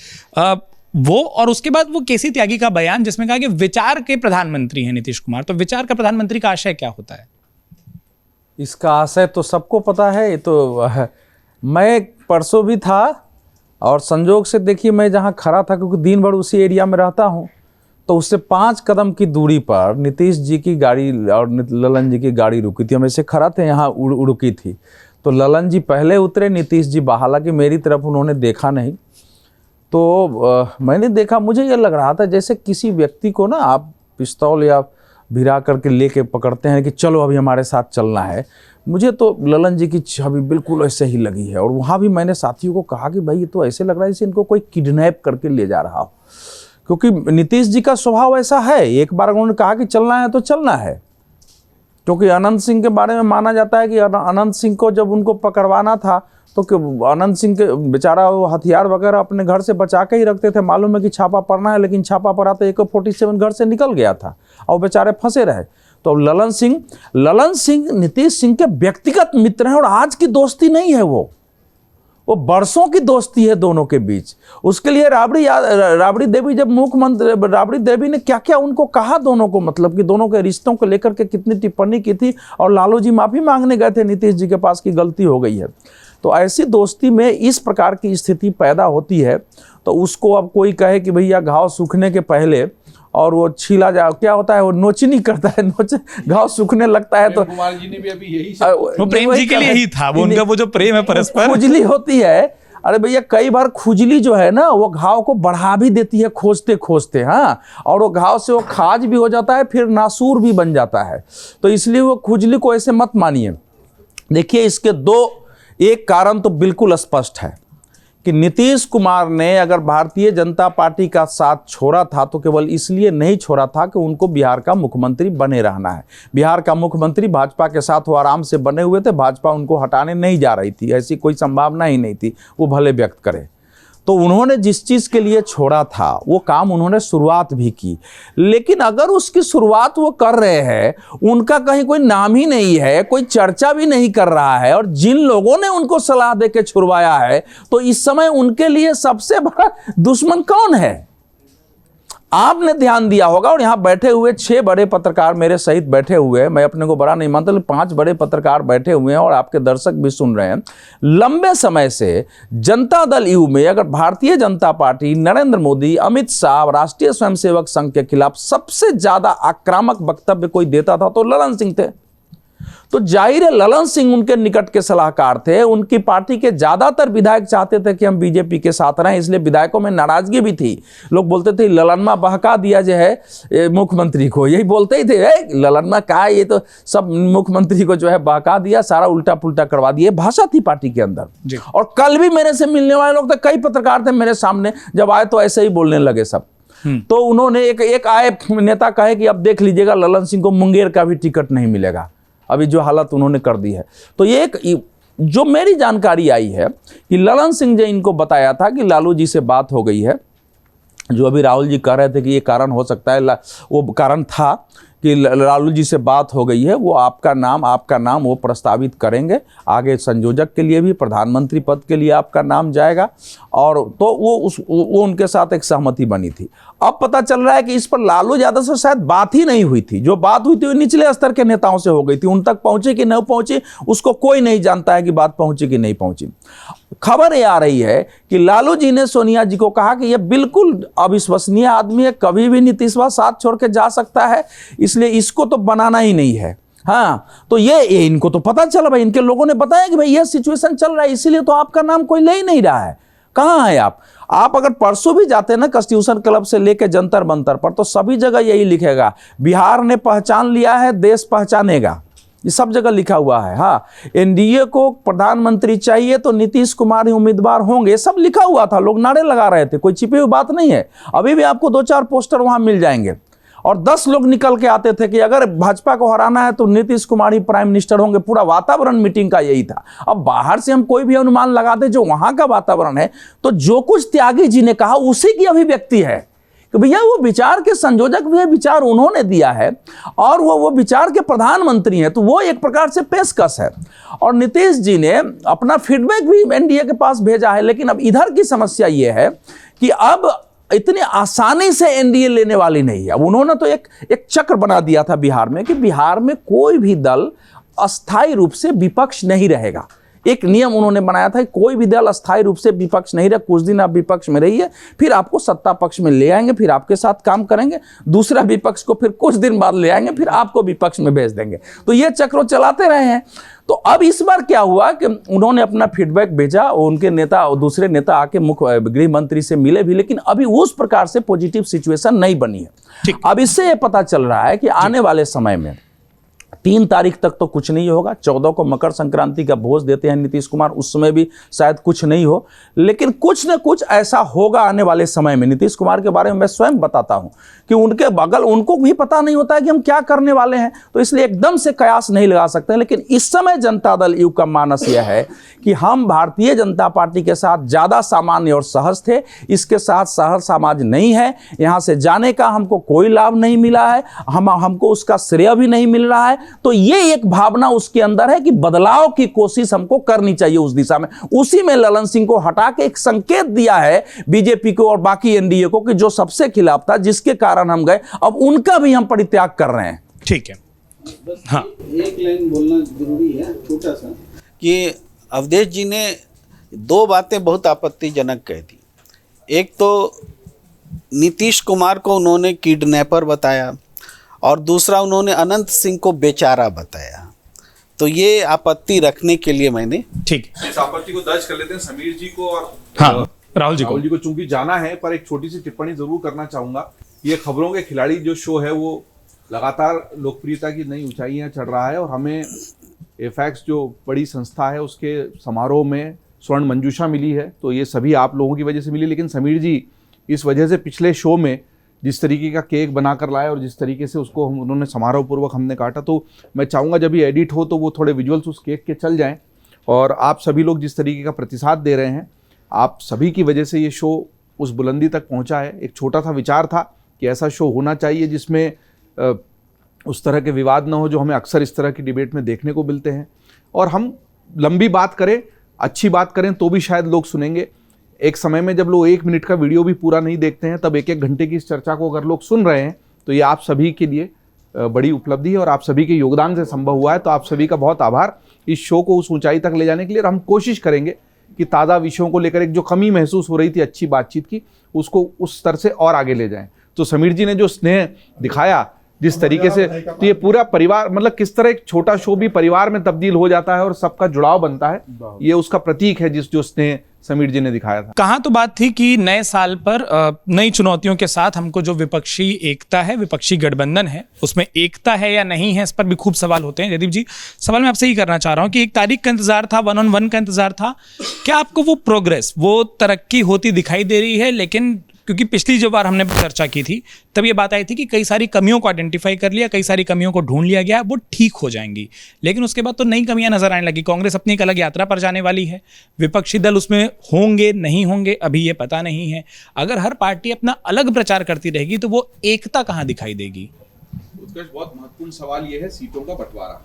वो और उसके बाद वो केसी त्यागी का बयान जिसमें कहा कि विचार के प्रधानमंत्री हैं नीतीश कुमार। तो विचार का प्रधानमंत्री का आशय क्या होता है? इसका आशय तो सबको पता है। ये तो मैं परसों भी था और संजोग से देखिए मैं जहाँ खड़ा था, क्योंकि दिन भर उसी एरिया में रहता हूँ, तो उससे 5 कदम की दूरी पर नीतीश जी की गाड़ी और ललन जी की गाड़ी रुकी थी। हम ऐसे खड़ा थे, यहाँ रुकी थी, तो ललन जी पहले उतरे, नीतीश जी हालांकि मेरी तरफ उन्होंने देखा नहीं। तो मैंने देखा, मुझे ये लग रहा था जैसे किसी व्यक्ति को ना आप पिस्तौल या भिरा करके लेके पकड़ते हैं कि चलो अभी हमारे साथ चलना है। मुझे तो ललन जी की छवि बिल्कुल ऐसे ही लगी है। और वहाँ भी मैंने साथियों को कहा कि भाई ये तो ऐसे लग रहा है जैसे इनको कोई किडनैप करके ले जा रहा हो, क्योंकि नीतीश जी का स्वभाव ऐसा है। एक बार उन्होंने कहा कि चलना है तो चलना है, क्योंकि अनंत सिंह के बारे में माना जाता है कि अनंत सिंह को जब उनको पकड़वाना था तो अनंत सिंह के बेचारा वो हथियार वगैरह अपने घर से बचा के ही रखते थे। मालूम है कि छापा पड़ना है, लेकिन छापा पड़ा तो AK-47 घर से निकल गया था और बेचारे फंसे रहे। तो ललन सिंह नीतीश सिंह के व्यक्तिगत मित्र हैं और आज की दोस्ती नहीं है, वो बरसों की दोस्ती है दोनों के बीच। उसके लिए राबड़ी देवी जब मुख्यमंत्री, राबड़ी देवी ने क्या क्या उनको कहा दोनों को, मतलब कि दोनों के रिश्तों को लेकर के कितनी टिप्पणी की थी, और लालू जी माफी मांगने गए थे नीतीश जी के पास कि गलती हो गई है। तो ऐसी दोस्ती में इस प्रकार की स्थिति पैदा होती है, तो उसको अब कोई कहे कि भैया घाव सूखने के पहले और वो छीला जाए, क्या होता है वो नोचनी करता है, घाव सूखने लगता है। तो कुमार जी ने भी अभी यही वो प्रेम जी के लिए ही था, वो उनका वो जो प्रेम है परस्पर, खुजली होती है। अरे भैया कई बार खुजली जो है ना वो घाव को बढ़ा भी देती है खोजते खोजते, हाँ, और वो घाव से वो खाज भी हो जाता है, फिर नासूर भी बन जाता है। तो इसलिए वो खुजली को ऐसे मत मानिए। देखिए इसके एक कारण तो बिल्कुल स्पष्ट है कि नीतीश कुमार ने अगर भारतीय जनता पार्टी का साथ छोड़ा था तो केवल इसलिए नहीं छोड़ा था कि उनको बिहार का मुख्यमंत्री बने रहना है। बिहार का मुख्यमंत्री भाजपा के साथ वो आराम से बने हुए थे, भाजपा उनको हटाने नहीं जा रही थी, ऐसी कोई संभावना ही नहीं थी, वो भले व्यक्त करे। तो उन्होंने जिस चीज़ के लिए छोड़ा था वो काम उन्होंने शुरुआत भी की, लेकिन अगर उसकी शुरुआत वो कर रहे हैं, उनका कहीं कोई नाम ही नहीं है, कोई चर्चा भी नहीं कर रहा है, और जिन लोगों ने उनको सलाह दे के छुड़वाया है, तो इस समय उनके लिए सबसे बड़ा दुश्मन कौन है? आपने ध्यान दिया होगा, और यहां बैठे हुए 6 बड़े पत्रकार मेरे सहित बैठे हुए हैं, मैं अपने को बड़ा नहीं मानता, लेकिन 5 बड़े पत्रकार बैठे हुए हैं और आपके दर्शक भी सुन रहे हैं। लंबे समय से जनता दल यू में अगर भारतीय जनता पार्टी, नरेंद्र मोदी, अमित शाह, राष्ट्रीय स्वयंसेवक संघ के खिलाफ सबसे ज्यादा आक्रामक वक्तव्य कोई देता था तो ललन सिंह थे। तो जाहिर है ललन सिंह उनके निकट के सलाहकार थे। उनकी पार्टी के ज्यादातर विधायक चाहते थे कि हम बीजेपी के साथ रहें, इसलिए विधायकों में नाराजगी भी थी। लोग बोलते थे ललनमा बहका दिया जो है मुख्यमंत्री को, यही बोलते ही थे, ललनमा कहा ये तो सब मुख्यमंत्री को जो है बहका दिया, सारा उल्टा पुल्टा करवा दिया। भाषा थी पार्टी के अंदर। और कल भी मेरे से मिलने वाले लोग थे, कई पत्रकार थे मेरे सामने, जब आए तो ऐसे ही बोलने लगे सब। तो उन्होंने एक आए नेता कहे कि अब देख लीजिएगा ललन सिंह को मुंगेर का भी टिकट नहीं मिलेगा, अभी जो हालत उन्होंने कर दी है। तो ये एक जो मेरी जानकारी आई है कि ललन सिंह जी इनको बताया था कि लालू जी से बात हो गई है, जो अभी राहुल जी कह रहे थे कि ये कारण हो सकता है, वो कारण था कि लालू जी से बात हो गई है, वो आपका नाम वो प्रस्तावित करेंगे आगे, संयोजक के लिए भी, प्रधानमंत्री पद के लिए आपका नाम जाएगा। और तो वो उनके साथ एक सहमति बनी थी। अब पता चल रहा है कि इस पर लालू यादव से शायद बात ही नहीं हुई थी। जो बात हुई थी वो निचले स्तर के नेताओं से हो गई थी, उन तक पहुंची कि नहीं पहुंची उसको कोई नहीं जानता है कि बात पहुंची कि नहीं पहुंची। खबर ये आ रही है कि लालू जी ने सोनिया जी को कहा कि ये बिल्कुल अविश्वसनीय आदमी है, कभी भी नीतीशवा साथ छोड़ के जा सकता है, इसलिए इसको तो बनाना ही नहीं है। हाँ, तो ये इनको तो पता चला भाई, इनके लोगों ने बताया कि भाई ये सिचुएशन चल रहा है, इसीलिए तो आपका नाम कोई ले ही नहीं रहा है। कहाँ है आप अगर परसों भी जाते हैं ना कॉन्स्टिट्यूशन क्लब से लेके जंतर मंतर पर, तो सभी जगह यही लिखेगा, बिहार ने पहचान लिया है, देश पहचानेगा, ये सब जगह लिखा हुआ है। हाँ, एनडीए को प्रधानमंत्री चाहिए तो नीतीश कुमार ही उम्मीदवार होंगे, सब लिखा हुआ था, लोग नारे लगा रहे थे, कोई छिपी हुई बात नहीं है। अभी भी आपको 2-4 पोस्टर वहां मिल जाएंगे। और 10 लोग निकल के आते थे कि अगर भाजपा को हराना है तो नीतीश कुमार ही प्राइम मिनिस्टर होंगे। पूरा वातावरण मीटिंग का यही था। अब बाहर से हम कोई भी अनुमान लगाते, जो वहां का वातावरण है, तो जो कुछ त्यागी जी ने कहा उसी की अभिव्यक्ति है कि भैया वो विचार के संयोजक भी है, विचार उन्होंने दिया है और वो विचार के प्रधानमंत्री हैं, तो वो एक प्रकार से पेशकश है। और नीतीश जी ने अपना फीडबैक भी एनडीए के पास भेजा है। लेकिन अब इधर की समस्या ये है कि अब इतनी आसानी से एनडीए लेने वाली नहीं है। अब उन्होंने तो एक चक्र बना दिया था बिहार में कि बिहार में कोई भी दल अस्थायी रूप से विपक्ष नहीं रहेगा। एक नियम उन्होंने बनाया था, कोई भी दल अस्थायी रूप से विपक्ष नहीं रहे, कुछ दिन आप विपक्ष में रहिए, फिर आपको सत्ता पक्ष में ले आएंगे, फिर आपके साथ काम करेंगे, दूसरा विपक्ष को फिर कुछ दिन बाद ले आएंगे, फिर आपको विपक्ष में भेज देंगे। तो ये चक्र चलाते रहे हैं। तो अब इस बार क्या हुआ कि उन्होंने अपना फीडबैक भेजा, उनके नेता और दूसरे नेता आके मुख्य गृह मंत्री से मिले भी, लेकिन अभी उस प्रकार से पॉजिटिव सिचुएशन नहीं बनी है। अब इससे ये पता चल रहा है कि आने वाले समय में 3 तारीख तक तो कुछ नहीं होगा। 14 को मकर संक्रांति का भोज देते हैं नीतीश कुमार, उस समय भी शायद कुछ नहीं हो, लेकिन कुछ न कुछ ऐसा होगा आने वाले समय में। नीतीश कुमार के बारे में मैं स्वयं बताता हूं कि उनके बगल उनको भी पता नहीं होता है कि हम क्या करने वाले हैं, तो इसलिए एकदम से कयास नहीं लगा सकते। लेकिन इस समय जनता दल यू का मानस यह है कि हम भारतीय जनता पार्टी के साथ ज्यादा सामान्य और सहज थे, इसके साथ सहज समाज नहीं है। यहां से जाने का हमको कोई लाभ नहीं मिला है, हमको उसका श्रेय भी नहीं मिल रहा है। तो ये एक भावना उसके अंदर है कि बदलाव की कोशिश हमको करनी चाहिए उस दिशा में। उसी में ललन सिंह को हटा के एक संकेत दिया है बीजेपी को और बाकी एनडीए को कि जो सबसे खिलाफ था, जिसके कारण हम गए, अब उनका भी हम परित्याग कर रहे हैं। ठीक है। हाँ, एक लाइन बोलना जरूरी है छोटा सा, कि अवधेश जी ने 2 बातें बहुत आपत्तिजनक कह दी। एक तो नीतीश कुमार को उन्होंने किडनैपर बताया और दूसरा उन्होंने अनंत सिंह को बेचारा बताया। तो ये आपत्ति रखने के लिए मैंने, ठीक है, इस आपत्ति को दर्ज कर लेते हैं समीर जी को और हाँ, राहुल जी को चूंकि जाना है, पर एक छोटी सी टिप्पणी जरूर करना चाहूंगा। ये खबरों के खिलाड़ी जो शो है वो लगातार लोकप्रियता की नई ऊंचाइयां चढ़ रहा है और हमें एफएक्स जो बड़ी संस्था है उसके समारोह में स्वर्ण मंजूषा मिली है। तो ये सभी आप लोगों की वजह से मिली, लेकिन समीर जी इस वजह से पिछले शो में जिस तरीके का केक बनाकर लाए और जिस तरीके से उसको उन्होंने समारोह पूर्वक हमने काटा, तो मैं चाहूँगा जब ये एडिट हो तो वो थोड़े विजुअल्स उस केक के चल जाएं। और आप सभी लोग जिस तरीके का प्रतिसाद दे रहे हैं, आप सभी की वजह से ये शो उस बुलंदी तक पहुंचा है। एक छोटा सा विचार था कि ऐसा शो होना चाहिए जिसमें उस तरह के विवाद ना हो जो हमें अक्सर इस तरह की डिबेट में देखने को मिलते हैं। और हम लंबी बात करें, अच्छी बात करें तो भी शायद लोग सुनेंगे। एक समय में जब लोग 1 मिनट का वीडियो भी पूरा नहीं देखते हैं, तब 1-1 घंटे की इस चर्चा को अगर लोग सुन रहे हैं तो ये आप सभी के लिए बड़ी उपलब्धि है और आप सभी के योगदान से संभव हुआ है। तो आप सभी का बहुत आभार। इस शो को उस ऊंचाई तक ले जाने के लिए, और हम कोशिश करेंगे कि ताज़ा विषयों को लेकर एक जो कमी महसूस हो रही थी अच्छी बातचीत की, उसको उस स्तर से और आगे ले जाएं। तो समीर जी ने जो स्नेह दिखाया जिस तरीके से, तो ये पूरा परिवार, मतलब किस तरह एक छोटा शो भी परिवार में तब्दील हो जाता है और सबका जुड़ाव बनता है, ये उसका प्रतीक है जो स्नेह समीर जी ने दिखाया था। कहाँ तो बात थी कि नए साल पर नई चुनौतियों के साथ हमको जो विपक्षी एकता है, विपक्षी गठबंधन है, उसमें एकता है या नहीं है, इस पर भी खूब सवाल होते हैं। जयदीप जी, सवाल मैं आपसे ही करना चाह रहा हूँ कि एक तारीख का इंतजार था, 1-on-1 का इंतजार था, क्या आपको वो प्रोग्रेस, वो तरक्की होती दिखाई दे रही है? लेकिन क्योंकि पिछली जो बार हमने चर्चा की थी तब ये बात आई थी कि कई सारी कमियों को आइडेंटिफाई कर लिया, कई सारी कमियों को ढूंढ लिया गया, वो ठीक हो जाएंगी, लेकिन उसके बाद तो नई कमियां नजर आने लगी। कांग्रेस अपनी एक अलग यात्रा पर जाने वाली है, विपक्षी दल उसमें होंगे नहीं होंगे अभी ये पता नहीं है। अगर हर पार्टी अपना अलग प्रचार करती रहेगी तो वो एकता कहाँ दिखाई देगी? उत्कर्ष, बहुत महत्वपूर्ण सवाल ये है सीटों का बंटवारा,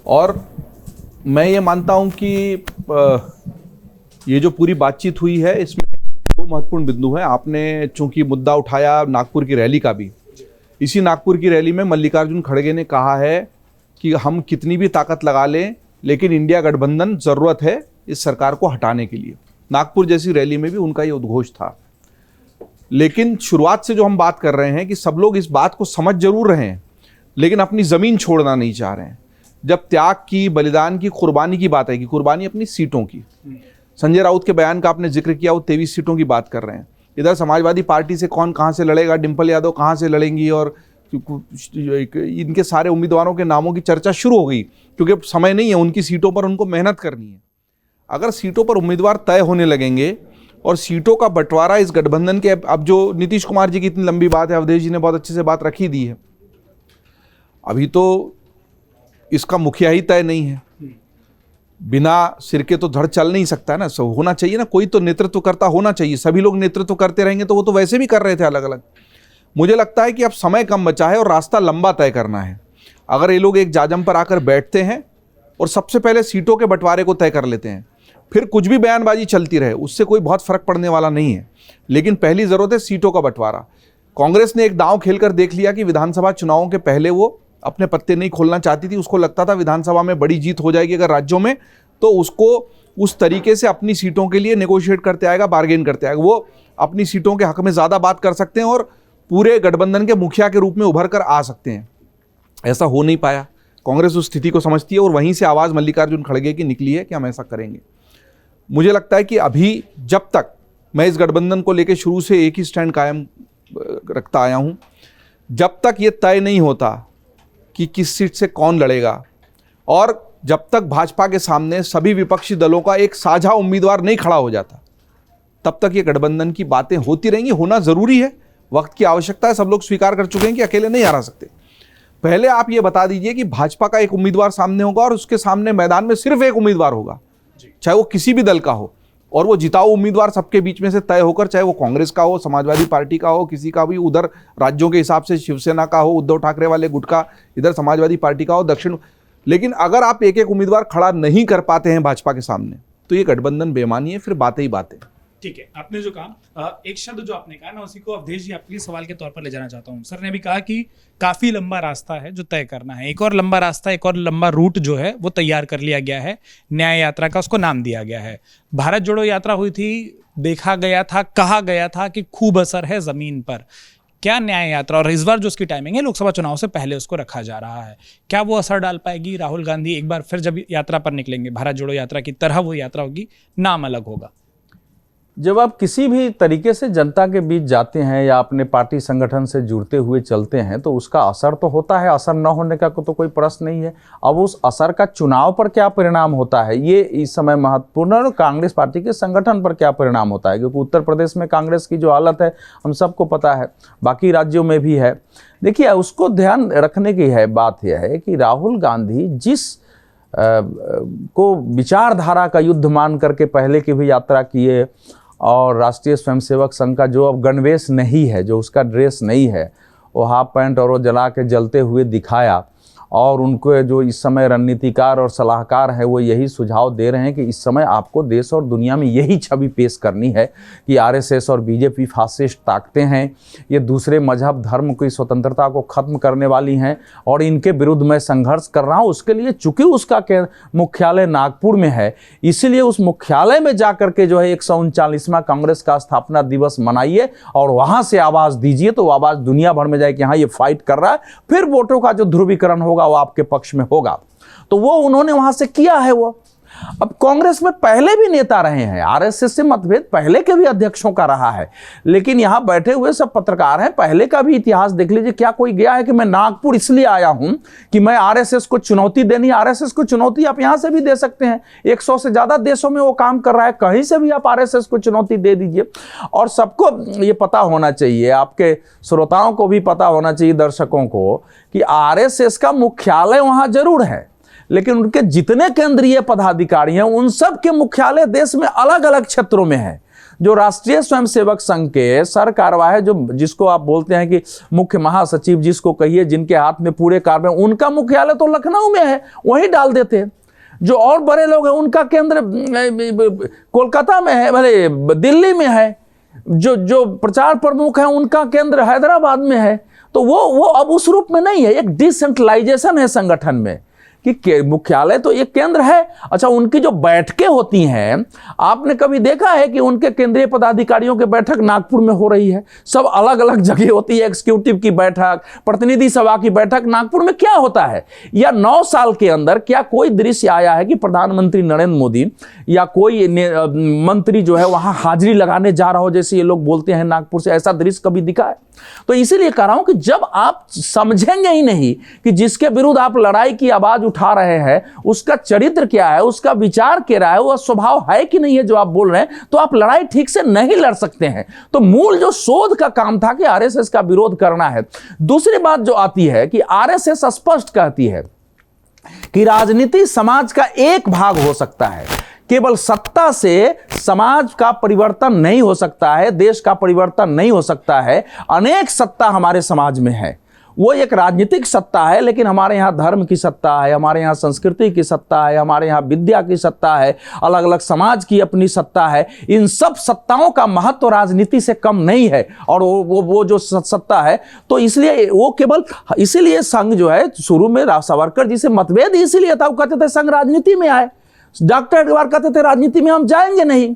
और मैं ये मानता हूं कि ये जो पूरी बातचीत हुई है इसमें दो महत्वपूर्ण बिंदु हैं। आपने चूंकि मुद्दा उठाया नागपुर की रैली का भी, इसी नागपुर की रैली में मल्लिकार्जुन खड़गे ने कहा है कि हम कितनी भी ताकत लगा लें लेकिन इंडिया गठबंधन जरूरत है इस सरकार को हटाने के लिए। नागपुर जैसी रैली में भी उनका ये उद्घोष था। लेकिन शुरुआत से जो हम बात कर रहे हैं कि सब लोग इस बात को समझ जरूर रहे हैं लेकिन अपनी ज़मीन छोड़ना नहीं चाह रहे हैं। जब त्याग की, बलिदान की, कुर्बानी की बात आएगी, कुर्बानी अपनी सीटों की, संजय राउत के बयान का आपने जिक्र किया, वो 23 सीटों की बात कर रहे हैं। इधर समाजवादी पार्टी से कौन कहाँ से लड़ेगा, डिम्पल यादव कहाँ से लड़ेंगी, और इनके सारे उम्मीदवारों के नामों की चर्चा शुरू हो गई क्योंकि समय नहीं है, उनकी सीटों पर उनको मेहनत करनी है। अगर सीटों पर उम्मीदवार तय होने लगेंगे और सीटों का बंटवारा इस गठबंधन के, अब जो नीतीश कुमार जी की इतनी लंबी बात है, अवधेश जी ने बहुत अच्छे से बात रखी दी है, अभी तो इसका मुखिया ही तय नहीं है। बिना सिर के तो धड़ चल नहीं सकता है ना, सब होना चाहिए ना, कोई तो नेतृत्व करता होना चाहिए। सभी लोग नेतृत्व करते रहेंगे तो वो तो वैसे भी कर रहे थे अलग अलग। मुझे लगता है कि अब समय कम बचा है और रास्ता लंबा तय करना है। अगर ये लोग एक जाजम पर आकर बैठते हैं और सबसे पहले सीटों के बंटवारे को तय कर लेते हैं, फिर कुछ भी बयानबाजी चलती रहे उससे कोई बहुत फर्क पड़ने वाला नहीं है। लेकिन पहली ज़रूरत है सीटों का बंटवारा। कांग्रेस ने एक दांव खेलकर देख लिया कि विधानसभा चुनावों के पहले वो अपने पत्ते नहीं खोलना चाहती थी। उसको लगता था विधानसभा में बड़ी जीत हो जाएगी अगर राज्यों में, तो उसको उस तरीके से अपनी सीटों के लिए नेगोशिएट करते आएगा, बार्गेन करते आएगा। वो अपनी सीटों के हक में ज़्यादा बात कर सकते हैं और पूरे गठबंधन के मुखिया के रूप में उभर कर आ सकते हैं। ऐसा हो नहीं पाया। कांग्रेस उस स्थिति को समझती है और वहीं से आवाज़ मल्लिकार्जुन खड़गे की निकली है कि हम ऐसा करेंगे। मुझे लगता है कि अभी जब तक मैं इस गठबंधन को लेकर शुरू से एक ही स्टैंड कायम रखता आया हूँ, जब तक ये तय नहीं होता कि किस सीट से कौन लड़ेगा और जब तक भाजपा के सामने सभी विपक्षी दलों का एक साझा उम्मीदवार नहीं खड़ा हो जाता, तब तक ये गठबंधन की बातें होती रहेंगी। होना ज़रूरी है, वक्त की आवश्यकता है। सब लोग स्वीकार कर चुके हैं कि अकेले नहीं हरा सकते। पहले आप ये बता दीजिए कि भाजपा का एक उम्मीदवार सामने होगा और उसके सामने मैदान में सिर्फ एक उम्मीदवार होगा, चाहे वो किसी भी दल का हो, और वो जिताऊ उम्मीदवार सबके बीच में से तय होकर, चाहे वो कांग्रेस का हो, समाजवादी पार्टी का हो, किसी का भी, उधर राज्यों के हिसाब से शिवसेना का हो, उद्धव ठाकरे वाले गुट का, इधर समाजवादी पार्टी का हो, दक्षिण। लेकिन अगर आप एक एक उम्मीदवार खड़ा नहीं कर पाते हैं भाजपा के सामने तो ये गठबंधन बेमानी है, फिर बातें ही बातें। ठीक है, आपने जो कहा, एक शब्द जो आपने कहा, मैं उसी को अवधेश जी आपके लिए सवाल के तौर पर ले जाना चाहता हूँ। सर ने भी कहा कि काफी लंबा रास्ता है जो तय करना है, एक और लंबा रास्ता, एक और लंबा रूट जो है वो तैयार कर लिया गया है, न्याय यात्रा का उसको नाम दिया गया है। भारत जोड़ो यात्रा हुई थी, देखा गया था, कहा गया था कि खूब असर है जमीन पर। क्या न्याय यात्रा, और इस बार जो उसकी टाइमिंग है लोकसभा चुनाव से पहले उसको रखा जा रहा है, क्या वो असर डाल पाएगी? राहुल गांधी एक बार फिर जब यात्रा पर निकलेंगे, भारत जोड़ो यात्रा की तरह वो यात्रा होगी, नाम अलग होगा। जब आप किसी भी तरीके से जनता के बीच जाते हैं या अपने पार्टी संगठन से जुड़ते हुए चलते हैं तो उसका असर तो होता है, असर न होने का तो कोई प्रश्न नहीं है। अब उस असर का चुनाव पर क्या परिणाम होता है ये इस समय महत्वपूर्ण है, और कांग्रेस पार्टी के संगठन पर क्या परिणाम होता है, क्योंकि उत्तर प्रदेश में कांग्रेस की जो हालत है हम सबको पता है, बाकी राज्यों में भी है। देखिए, उसको ध्यान रखने की है बात यह है कि राहुल गांधी जिस को विचारधारा का युद्ध मान करके पहले की भी यात्रा किए, और राष्ट्रीय स्वयंसेवक संघ का जो अब गणवेश नहीं है, जो उसका ड्रेस नहीं है, वो हाफ पैंट और वो जला के जलते हुए दिखाया, और उनको जो इस समय रणनीतिकार और सलाहकार हैं वो यही सुझाव दे रहे हैं कि इस समय आपको देश और दुनिया में यही छवि पेश करनी है कि आरएसएस और बीजेपी फासिस्ट ताकतें हैं, ये दूसरे मजहब धर्म की स्वतंत्रता को ख़त्म करने वाली हैं और इनके विरुद्ध मैं संघर्ष कर रहा हूँ। उसके लिए चूँकि उसका मुख्यालय नागपुर में है, इसीलिए उस मुख्यालय में जाकर के जो है 139वां कांग्रेस का स्थापना दिवस मनाइए और वहाँ से आवाज़ दीजिए, तो आवाज़ दुनिया भर में जाए कि हाँ ये फाइट कर रहा है, फिर वोटों का जो ध्रुवीकरण होगा वो आपके पक्ष में होगा। तो वो उन्होंने वहां से किया है। वो अब कांग्रेस में पहले भी नेता रहे हैं, आरएसएस से मतभेद पहले के भी अध्यक्षों का रहा है, लेकिन यहां बैठे हुए सब पत्रकार हैं, पहले का भी इतिहास देख लीजिए। क्या कोई गया है कि मैं नागपुर इसलिए आया हूं कि मैं आरएसएस को चुनौती देनी? आरएसएस को चुनौती आप यहां से भी दे सकते हैं, 100 से ज्यादा देशों में वो काम कर रहा है, कहीं से भी आप आरएसएस को चुनौती दे दीजिए। और सबको ये पता होना चाहिए, आपके श्रोताओं को भी पता होना चाहिए, दर्शकों को, कि आरएसएस का मुख्यालय वहां जरूर है, लेकिन उनके जितने केंद्रीय पदाधिकारी हैं उन सब के मुख्यालय देश में अलग अलग क्षेत्रों में है। जो राष्ट्रीय स्वयंसेवक संघ के सर कार्यवाह, जो जिसको आप बोलते हैं कि मुख्य महासचिव जिसको कहिए, जिनके हाथ में पूरे कार्य, उनका मुख्यालय तो लखनऊ में है, वहीं डाल देते हैं। जो और बड़े लोग हैं उनका केंद्र कोलकाता में है, भले दिल्ली में है। जो प्रचार प्रमुख हैं उनका केंद्र हैदराबाद में है। तो वो अब उस रूप में नहीं है, एक डिसेंट्रलाइजेशन है संगठन में कि मुख्यालय तो एक केंद्र है। अच्छा, उनकी जो बैठकें होती हैं, आपने कभी देखा है कि उनके केंद्रीय पदाधिकारियों की बैठक नागपुर में हो रही है? सब अलग अलग जगह होती है। एग्जीक्यूटिव की बैठक, प्रतिनिधि सभा की बैठक नागपुर में क्या होता है? या 9 साल के अंदर क्या कोई दृश्य आया है कि प्रधानमंत्री नरेंद्र मोदी या कोई मंत्री जो है वहां हाजिरी लगाने जा रहा हो, जैसे ये लोग बोलते हैं नागपुर से? ऐसा दृश्य कभी दिखा है? तो इसीलिए कह रहा हूं कि जब आप समझेंगे ही नहीं कि जिसके विरुद्ध आप लड़ाई की आवाज उठा रहे हैं उसका चरित्र क्या है, उसका विचार क्या है, वह स्वभाव है कि नहीं है जो आप बोल रहे हैं, तो आप लड़ाई ठीक से नहीं लड़ सकते हैं। तो मूल जो शोध का काम था कि आरएसएस का विरोध करना है। दूसरी बात जो आती है कि आरएसएस स्पष्ट कहती है कि राजनीति समाज का एक भाग हो सकता है, केवल सत्ता से समाज का परिवर्तन नहीं हो सकता है, देश का परिवर्तन नहीं हो सकता है। अनेक सत्ता हमारे समाज में है, वो एक राजनीतिक सत्ता है, लेकिन हमारे यहाँ धर्म की सत्ता है, हमारे यहाँ संस्कृति की सत्ता है, हमारे यहाँ विद्या की सत्ता है, अलग अलग समाज की अपनी सत्ता है। इन सब सत्ताओं का महत्व राजनीति से कम नहीं है। और वो जो सत्ता है, तो इसलिए वो केवल, इसीलिए संघ जो है, शुरू में सावरकर जी से मतभेद इसीलिए था, वो कहते थे संघ राजनीति में आए। डॉक्टर अग्रवाल कहते थे राजनीति में हम जाएंगे नहीं।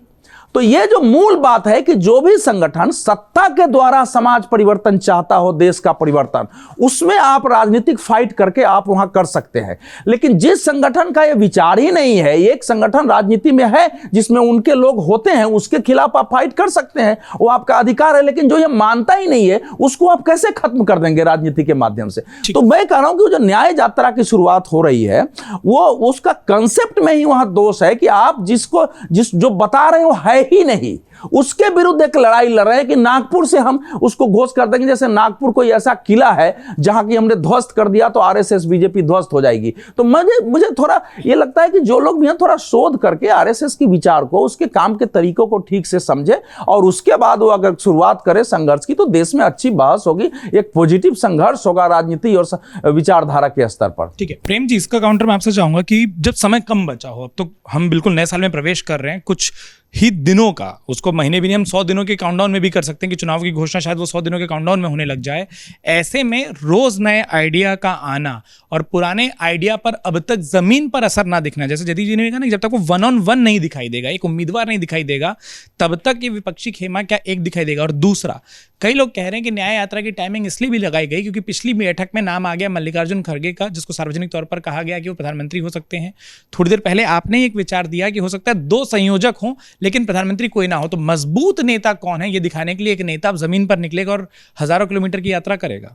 तो ये जो मूल बात है कि जो भी संगठन सत्ता के द्वारा समाज परिवर्तन चाहता हो, देश का परिवर्तन, उसमें आप राजनीतिक फाइट करके आप वहां कर सकते हैं। लेकिन जिस संगठन का ये विचार ही नहीं है, एक संगठन राजनीति में है जिसमें उनके लोग होते हैं, उसके खिलाफ आप फाइट कर सकते हैं, वो आपका अधिकार है। लेकिन जो ये मानता ही नहीं है, उसको आप कैसे खत्म कर देंगे राजनीति के माध्यम से? तो मैं कह रहा हूं कि जो न्याय यात्रा की शुरुआत हो रही है, वो उसका कंसेप्ट में ही वहां दोष है कि आप जो बता रहे हो है ही नहीं, उसके विरुद्ध एक लड़ाई लड़ रहे हैं कि नागपुर से हम उसको घोष कर देंगे। जैसे नागपुर कोई ऐसा किला है जहां की हमने ध्वस्त कर दिया तो आरएसएस बीजेपी ध्वस्त हो जाएगी। तो मुझे थोड़ा ये लगता है कि जो लोग भी हैं थोड़ा शोध करके आरएसएस के विचार को, उसके काम के तरीकों को ठीक से समझे और उसके बाद वो अगर शुरुआत करे संघर्ष की, तो देश में अच्छी बहस होगी, एक पॉजिटिव संघर्ष होगा राजनीति और विचारधारा के स्तर पर। ठीक है प्रेम जी, इसका काउंटर मैं आपसे चाहूंगा कि जब समय कम बचा हो, अब तो हम बिल्कुल नए साल में प्रवेश कर रहे हैं, कुछ ही दिनों का, उसको महीने भी नहीं, हम 100 दिनों के काउंटडाउन में भी कर सकते हैं कि चुनाव की घोषणा शायद वो 100 दिनों के काउंटडाउन में होने लग जाए। ऐसे में रोज नए आइडिया का आना और पुराने आइडिया पर अब तक जमीन पर असर ना दिखना, जैसे जदीद जी ने कहा ना, जब तक वो 1-on-1 नहीं दिखाई देगा, एक उम्मीदवार नहीं दिखाई देगा, तब तक ये विपक्षी खेमा क्या एक दिखाई देगा। और दूसरा, कई लोग कह रहे हैं कि न्याय यात्रा की टाइमिंग इसलिए भी लगाई गई क्योंकि पिछली बैठक में नाम आ गया मल्लिकार्जुन खड़गे का, जिसको सार्वजनिक तौर पर कहा गया कि वो प्रधानमंत्री हो सकते हैं। थोड़ी देर पहले आपने एक विचार दिया कि हो सकता है 2 संयोजक हों लेकिन प्रधानमंत्री कोई ना हो। तो मजबूत नेता कौन है, ये दिखाने के लिए एक नेता अब जमीन पर निकलेगा और हजारों किलोमीटर की यात्रा करेगा।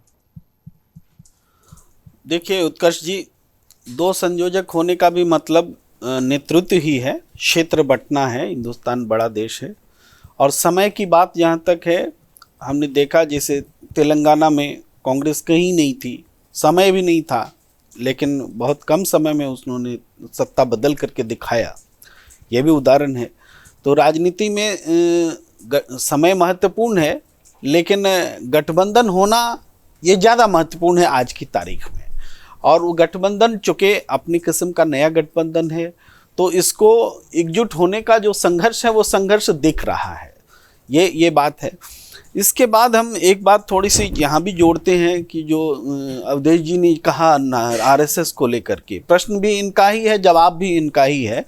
देखिए उत्कर्ष जी, 2 संयोजक होने का भी मतलब नेतृत्व ही है, क्षेत्र बंटना है, हिंदुस्तान बड़ा देश है। और समय की बात जहाँ तक है, हमने देखा जैसे तेलंगाना में कांग्रेस कहीं नहीं थी, समय भी नहीं था, लेकिन बहुत कम समय में उन्होंने सत्ता बदल करके दिखाया, ये भी उदाहरण है। तो राजनीति में समय महत्वपूर्ण है, लेकिन गठबंधन होना ये ज़्यादा महत्वपूर्ण है आज की तारीख में। और वो गठबंधन चूंकि अपनी किस्म का नया गठबंधन है, तो इसको एकजुट होने का जो संघर्ष है वो संघर्ष दिख रहा है, ये बात है। इसके बाद हम एक बात थोड़ी सी यहाँ भी जोड़ते हैं कि जो अवधेश जी ने कहा आरएसएस को लेकर के, प्रश्न भी इनका ही है, जवाब भी इनका ही है।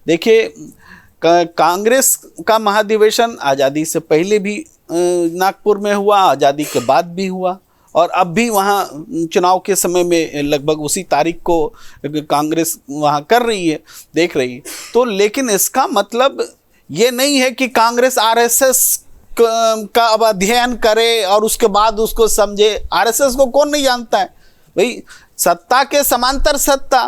देखिए, कांग्रेस का महाधिवेशन आज़ादी से पहले भी नागपुर में हुआ, आज़ादी के बाद भी हुआ, और अब भी वहाँ चुनाव के समय में लगभग उसी तारीख को कांग्रेस वहाँ कर रही है, देख रही है। तो लेकिन इसका मतलब ये नहीं है कि कांग्रेस आरएसएस का अब अध्ययन करे और उसके बाद उसको समझे। आरएसएस को कौन नहीं जानता है भाई, सत्ता के समांतर सत्ता,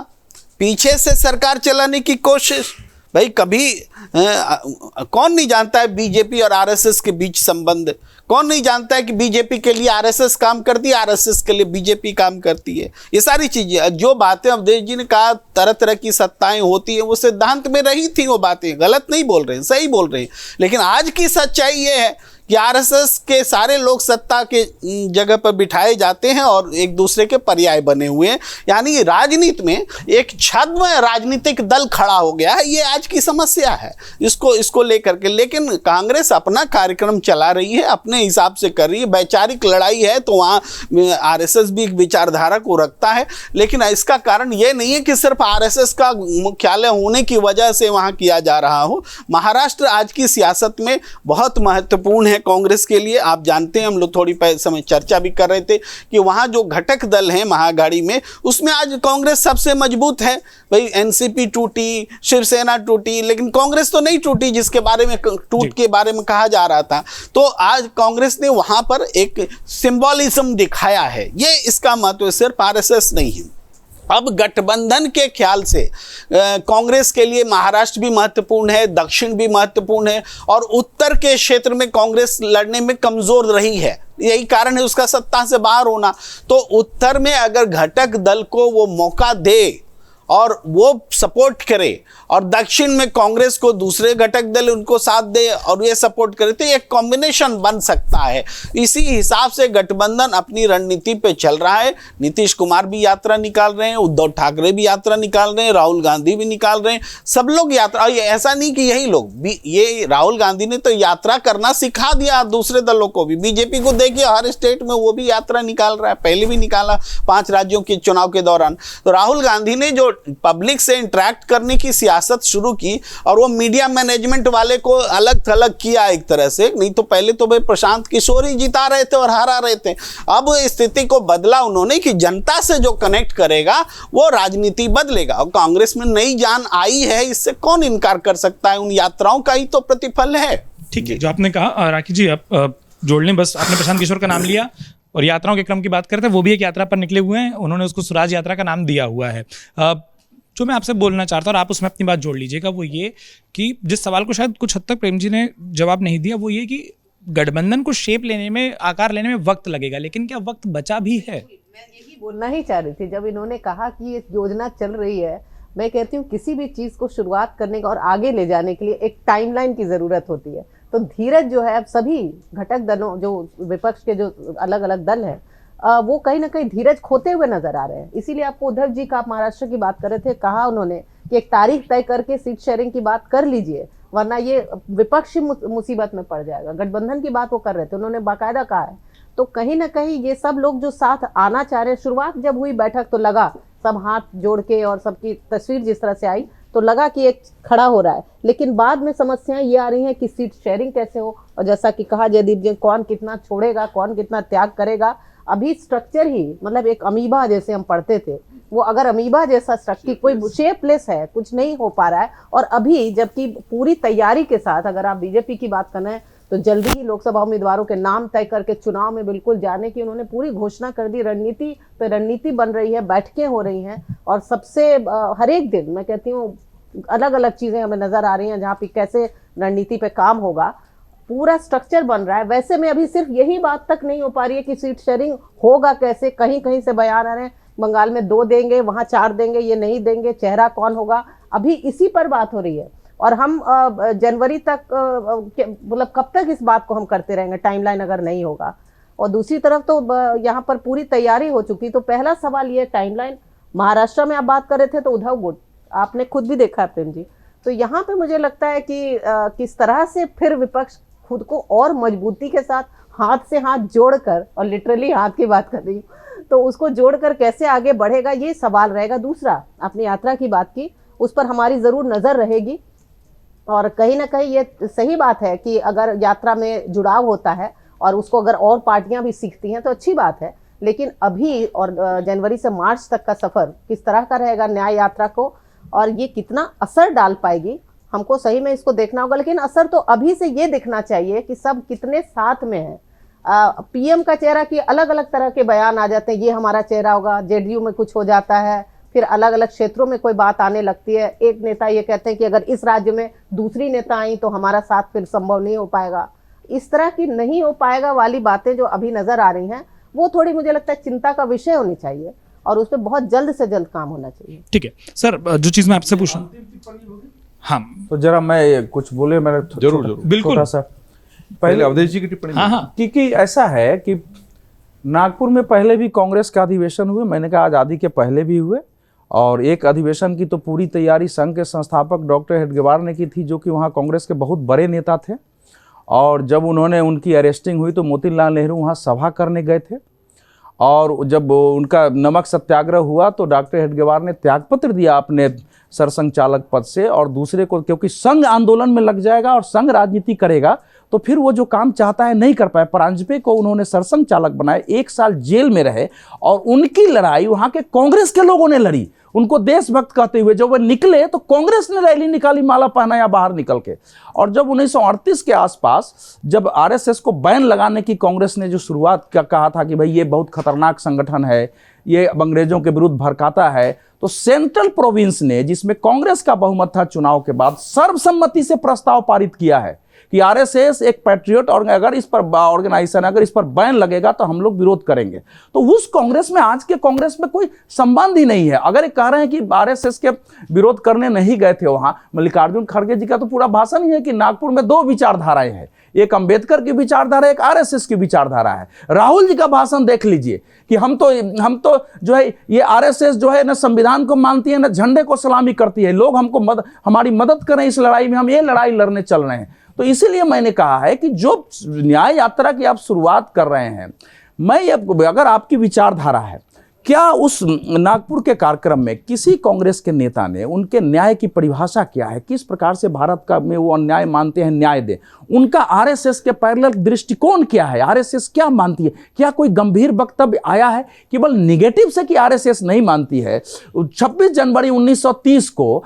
पीछे से सरकार चलाने की कोशिश। भाई कभी कौन नहीं जानता है बीजेपी और आरएसएस के बीच संबंध, कौन नहीं जानता है कि बीजेपी के लिए आरएसएस काम करती है, आरएसएस के लिए बीजेपी काम करती है। ये सारी चीजें, जो बातें अवधेश जी ने कहा तरह तरह की सत्ताएं होती हैं, वो सिद्धांत में रही थी, वो बातें गलत नहीं बोल रहे हैं, सही बोल रहे हैं। लेकिन आज की सच्चाई ये है कि आरएसएस के सारे लोग सत्ता के जगह पर बिठाए जाते हैं और एक दूसरे के पर्याय बने हुए हैं। यानी राजनीति में एक छद्म राजनीतिक दल खड़ा हो गया है, ये आज की समस्या है, इसको लेकर के। लेकिन कांग्रेस अपना कार्यक्रम चला रही है, अपने हिसाब से कर रही है। वैचारिक लड़ाई है तो वहाँ आरएसएस भी एक विचारधारा को रखता है, लेकिन इसका कारण ये नहीं है कि सिर्फ आरएसएस का मुख्यालय होने की वजह से वहाँ किया जा रहा हो। महाराष्ट्र आज की सियासत में बहुत महत्वपूर्ण है कांग्रेस के लिए। आप जानते हैं, हम लोग थोड़ी समय चर्चा भी कर रहे थे कि वहाँ जो घटक दल हैं महाअघाड़ी में, उसमें आज कांग्रेस सबसे मजबूत है। भाई एनसीपी टूटी, शिवसेना टूटी, लेकिन कांग्रेस तो नहीं टूटी, जिसके बारे में टूट के बारे में कहा जा रहा था। तो आज कांग्रेस ने वहाँ पर एक सिंबॉलिज्म दिखाया है, ये इसका महत्व, सिर्फ आरएसएस नहीं है। अब गठबंधन के ख्याल से कांग्रेस के लिए महाराष्ट्र भी महत्वपूर्ण है, दक्षिण भी महत्वपूर्ण है, और उत्तर के क्षेत्र में कांग्रेस लड़ने में कमजोर रही है, यही कारण है उसका सत्ता से बाहर होना। तो उत्तर में अगर घटक दल को वो मौका दे और वो सपोर्ट करे, और दक्षिण में कांग्रेस को दूसरे घटक दल उनको साथ दे और ये सपोर्ट करे, तो एक कॉम्बिनेशन बन सकता है। इसी हिसाब से गठबंधन अपनी रणनीति पे चल रहा है। नीतीश कुमार भी यात्रा निकाल रहे हैं, उद्धव ठाकरे भी यात्रा निकाल रहे हैं, राहुल गांधी भी निकाल रहे हैं, सब लोग यात्रा। ऐसा नहीं कि यही लोग भी, ये राहुल गांधी ने तो यात्रा करना सिखा दिया दूसरे दलों को भी। बीजेपी को देखिए, हर स्टेट में वो भी यात्रा निकाल रहा है, पहले भी निकाला 5 राज्यों के चुनाव के दौरान। तो राहुल गांधी ने जो पब्लिक से इंटरेक्ट करने की सियासत शुरू की, और वो मीडिया मैनेजमेंट वाले को अलग थलग किया एक तरह से। नहीं तो पहले तो भाई प्रशांत किशोर ही जिता रहे थे और हरा रहे थे। अब स्थिति को बदला उन्होंने कि जनता से जो कनेक्ट करेगा वो राजनीति बदलेगा, और कांग्रेस में नई जान आई है, इससे कौन इनकार कर सकता है। उन यात्राओं का ही तो प्रतिफल है। ठीक है, जो आपने कहा राखी जी, आप जोड़ लें बस, आपने प्रशांत किशोर का नाम लिया और यात्राओं के क्रम की बात करते हैं, वो भी एक यात्रा पर निकले हुए हैं, उन्होंने उसको स्वराज यात्रा का नाम दिया हुआ है। जो मैं आपसे बोलना चाहता हूँ और आप उसमें अपनी बात जोड़ लीजिएगा, वो ये कि जिस सवाल को शायद कुछ हद तक प्रेम जी ने जवाब नहीं दिया, वो ये कि गठबंधन को शेप लेने में, आकार लेने में वक्त लगेगा, लेकिन क्या वक्त बचा भी है? मैं यही बोलना ही चाह रही थी। जब इन्होंने कहा कि ये योजना चल रही है, मैं कहती हूँ किसी भी चीज़ को शुरुआत करने का और आगे ले जाने के लिए एक टाइमलाइन की ज़रूरत होती है। तो धीरज जो है, अब सभी घटक दलों, जो विपक्ष के जो अलग अलग दल हैं, वो कहीं ना कहीं धीरज खोते हुए नजर आ रहे हैं। इसीलिए आपको उद्धव जी का, आप महाराष्ट्र की बात कर रहे थे, कहा उन्होंने कि एक तारीख तय करके सीट शेयरिंग की बात कर लीजिए, वरना ये विपक्ष मुसीबत में पड़ जाएगा। गठबंधन की बात वो कर रहे थे, उन्होंने बाकायदा कहा है। तो कहीं ना कहीं ये सब लोग जो साथ आना चाह रहे हैं, शुरुआत जब हुई बैठक तो लगा सब हाथ जोड़ के, और सबकी तस्वीर जिस तरह से आई तो लगा कि एक खड़ा हो रहा है। लेकिन बाद में समस्याएं ये आ रही हैं कि सीट शेयरिंग कैसे हो, और जैसा कि कहा जयदीप जी, कौन कितना छोड़ेगा, कौन कितना त्याग करेगा। अभी स्ट्रक्चर ही, मतलब एक अमीबा जैसे हम पढ़ते थे, वो अगर अमीबा जैसा स्ट्रक्चर, कोई शेपलेस है, कुछ नहीं हो पा रहा है। और अभी जबकि पूरी तैयारी के साथ, अगर आप बीजेपी की बात करना है तो जल्दी ही लोकसभा उम्मीदवारों के नाम तय करके चुनाव में बिल्कुल जाने की उन्होंने पूरी घोषणा कर दी। रणनीति पे रणनीति बन रही है, बैठकें हो रही हैं, और सबसे हर एक दिन मैं कहती हूँ अलग अलग चीज़ें हमें नज़र आ रही हैं जहाँ पे कैसे रणनीति पे काम होगा, पूरा स्ट्रक्चर बन रहा है। वैसे में अभी सिर्फ यही बात तक नहीं हो पा रही है कि सीट शेयरिंग होगा कैसे। कहीं कहीं से बयान आ रहे हैं, बंगाल में 2 देंगे, वहाँ 4 देंगे, ये नहीं देंगे, चेहरा कौन होगा, अभी इसी पर बात हो रही है। और हम जनवरी तक, मतलब कब तक इस बात को हम करते रहेंगे, टाइमलाइन अगर नहीं होगा। और दूसरी तरफ तो यहाँ पर पूरी तैयारी हो चुकी। तो पहला सवाल ये टाइमलाइन, महाराष्ट्र में आप बात कर रहे थे तो उद्धव गुट, आपने खुद भी देखा है प्रेम जी। तो यहाँ पे मुझे लगता है कि किस तरह से फिर विपक्ष खुद को और मजबूती के साथ हाथ से हाथ जोड़कर, और लिटरली हाथ की बात कर रही हूँ, तो उसको जोड़कर कैसे आगे बढ़ेगा ये सवाल रहेगा। दूसरा, अपनी यात्रा की बात की, उस पर हमारी ज़रूर नज़र रहेगी। और कहीं ना कहीं ये सही बात है कि अगर यात्रा में जुड़ाव होता है और उसको अगर और पार्टियां भी सीखती हैं तो अच्छी बात है। लेकिन अभी और जनवरी से मार्च तक का सफ़र किस तरह का रहेगा न्याय यात्रा को, और ये कितना असर डाल पाएगी, हमको सही में इसको देखना होगा। लेकिन असर तो अभी से ये दिखना चाहिए कि सब कितने साथ में हैं। पीएम का चेहरा की अलग अलग तरह के बयान आ जाते हैं, ये हमारा चेहरा होगा, जेडीयू में कुछ हो जाता है, फिर अलग अलग क्षेत्रों में कोई बात आने लगती है। एक नेता ये कहते हैं कि अगर इस राज्य में दूसरी नेता आई तो हमारा साथ फिर संभव नहीं हो पाएगा। इस तरह की नहीं हो पाएगा वाली बातें जो अभी नजर आ रही हैं, वो थोड़ी मुझे लगता है चिंता का विषय होनी चाहिए और उस पर बहुत जल्द से जल्द काम होना चाहिए। ठीक है सर, जो चीज मैं आपसे पूछूं, हाँ तो जरा मैं कुछ बोले, मेरा जरूर जरूर बिल्कुल छोटा सा पहले अवधेश जी की टिप्पणी। हाँ हाँ क्योंकि ऐसा है कि नागपुर में पहले भी कांग्रेस के अधिवेशन हुए, मैंने कहा आज़ादी के पहले भी हुए, और एक अधिवेशन की तो पूरी तैयारी संघ के संस्थापक डॉक्टर हेडगेवार ने की थी, जो कि वहाँ कांग्रेस के बहुत बड़े नेता थे। और जब उन्होंने उनकी अरेस्टिंग हुई तो मोतीलाल नेहरू वहाँ सभा करने गए थे, और जब उनका नमक सत्याग्रह हुआ तो डॉक्टर हेडगेवार ने त्यागपत्र दिया अपने सरसंघ चालक पद से, और दूसरे को, क्योंकि संघ आंदोलन में लग जाएगा और संघ राजनीति करेगा तो फिर वो जो काम चाहता है नहीं कर पाए। परांजपे को उन्होंने सरसंघ चालक बनाए, 1 साल जेल में रहे, और उनकी लड़ाई वहाँ के कांग्रेस के लोगों ने लड़ी, उनको देशभक्त कहते हुए। जब वो निकले तो कांग्रेस ने रैली निकाली, माला पहनाया बाहर निकल के। और जब 1938 के आसपास जब आरएसएस को बैन लगाने की कांग्रेस ने जो शुरुआत कहा था कि भाई ये बहुत खतरनाक संगठन है, ये अंग्रेजों के विरुद्ध भड़काता है, तो सेंट्रल प्रोविंस ने, जिसमें कांग्रेस का बहुमत था चुनाव के बाद, सर्वसम्मति से प्रस्ताव पारित किया है कि आरएसएस एक पैट्रियट और अगर इस पर ऑर्गेनाइजेशन, अगर इस पर बैन लगेगा तो हम लोग विरोध करेंगे। तो उस कांग्रेस में, आज के कांग्रेस में कोई संबंध ही नहीं है। अगर ये कह रहे हैं कि आरएसएस के विरोध करने नहीं गए थे वहां, मल्लिकार्जुन खड़गे जी का तो पूरा भाषण ही है कि नागपुर में 2 विचारधाराएं हैं, एक अंबेडकर की विचारधारा, एक आरएसएस की विचारधारा है। राहुल जी का भाषण देख लीजिए कि हम तो जो है ये आरएसएस जो है ना संविधान को मानती है ना झंडे को सलामी करती है, लोग हमको हमारी मदद करें इस लड़ाई में, हम ये लड़ाई लड़ने चल रहे हैं। तो इसीलिए मैंने कहा है कि जो न्याय यात्रा की आप शुरुआत कर रहे हैं, अगर आपकी विचारधारा है, क्या उस नागपुर के कार्यक्रम में किसी कांग्रेस के नेता ने उनके न्याय की परिभाषा क्या है, किस प्रकार से भारत का में वो अन्याय मानते हैं, न्याय दे, उनका आरएसएस के पैरेलल दृष्टिकोण क्या है, आरएसएस क्या मानती है? क्या कोई गंभीर वक्तव्य आया है? केवल निगेटिव से कि आरएसएस नहीं मानती है। 26 जनवरी 1930 को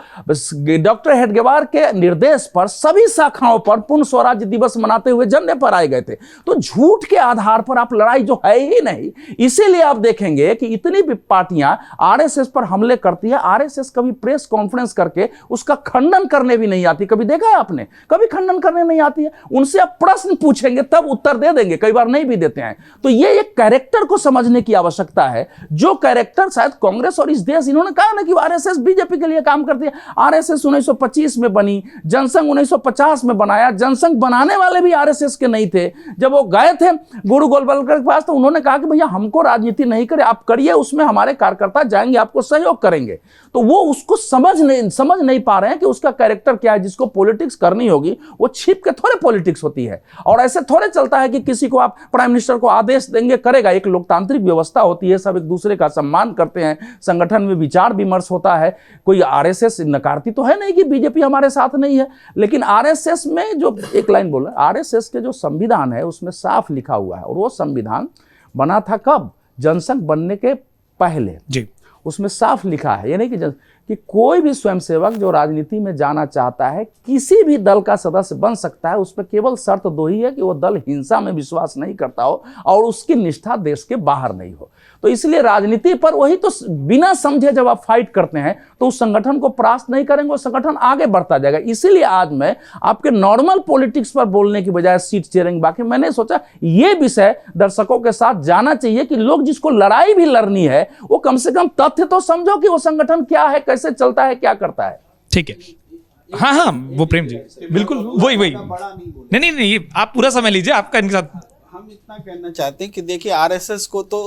डॉक्टर हेडगेवार के निर्देश पर सभी शाखाओं पर पूर्ण स्वराज्य दिवस मनाते हुए झंडे पर आए गए थे। तो झूठ के आधार पर आप लड़ाई जो है ही नहीं, इसीलिए आप देखेंगे कि इतनी भी पार्टियां आरएसएस पर हमले करती है, आरएसएस कभी प्रेस कॉन्फ्रेंस करके उसका खंडन करने भी नहीं आती। कभी देखा है आपने? कभी खंडन करने नहीं आती है। उनसे आप प्रश्न पूछेंगे तब उत्तर दे देंगे, कई बार नहीं भी देते हैं। तो ये एक कैरेक्टर को समझने की आवश्यकता है, जो कैरेक्टर शायद कांग्रेस और इस देश, इन्होंने कहा ना कि आरएसएस बीजेपी के लिए काम करती है। आरएसएस 1925 में बनी, जनसंघ 1950 में बनाया, जनसंघ बनाने वाले भी आरएसएस के नहीं थे। जब वो गए थे गुरु गोलवलकर के पास तो उन्होंने कहा कि भैया हमको राजनीति नहीं करे, आप करिए, उसमें हमारे कार्यकर्ता जाएंगे, आपको सहयोग करेंगे। तो वो उसको समझ नहीं पा रहे हैं कि उसका कैरेक्टर क्या है। जिसको पॉलिटिक्स करनी होगी वो छिप के थोड़े पॉलिटिक्स होती है, और ऐसे थोड़े चलता है कि किसी को आप प्राइम मिनिस्टर को आदेश देंगे, करेगा। एक लोकतांत्रिक व्यवस्था होती है, सब एक दूसरे का सम्मान करते हैं, संगठन में विचार विमर्श होता है। कोई आरएसएस नकारती तो है नहीं कि बीजेपी हमारे साथ नहीं है, लेकिन आरएसएस में जो एक लाइन बोला, आरएसएस के जो संविधान है उसमें साफ लिखा हुआ है, और वो संविधान बना था कब? जनसंघ बनने के पहले जी। उसमें साफ लिखा है, ये नहीं कि कोई भी स्वयंसेवक जो राजनीति में जाना चाहता है किसी भी दल का सदस्य बन सकता है। उस पर केवल शर्त 2 ही है कि वो दल हिंसा में विश्वास नहीं करता हो और उसकी निष्ठा देश के बाहर नहीं हो। तो इसलिए राजनीति पर वही तो बिना समझे जब आप फाइट करते हैं तो उस संगठन को परास्त नहीं करेंगे, वो संगठन आगे बढ़ता जाएगा। इसीलिए आज मैं आपके नॉर्मल पॉलिटिक्स पर बोलने की बजाय सीट शेयरिंग, बाकी मैंने सोचा ये विषय दर्शकों के साथ जाना चाहिए कि लोग जिसको लड़ाई भी लड़नी है वो कम से कम तथ्य तो समझो कि वो संगठन क्या है, कैसे चलता है, क्या करता है। ठीक है, हाँ वो प्रेम जी बिल्कुल वही नहीं, आप पूरा समय लीजिए, आपका इनके साथ। हम हम इतना कहना चाहते हैं कि देखिए आरएसएस को तो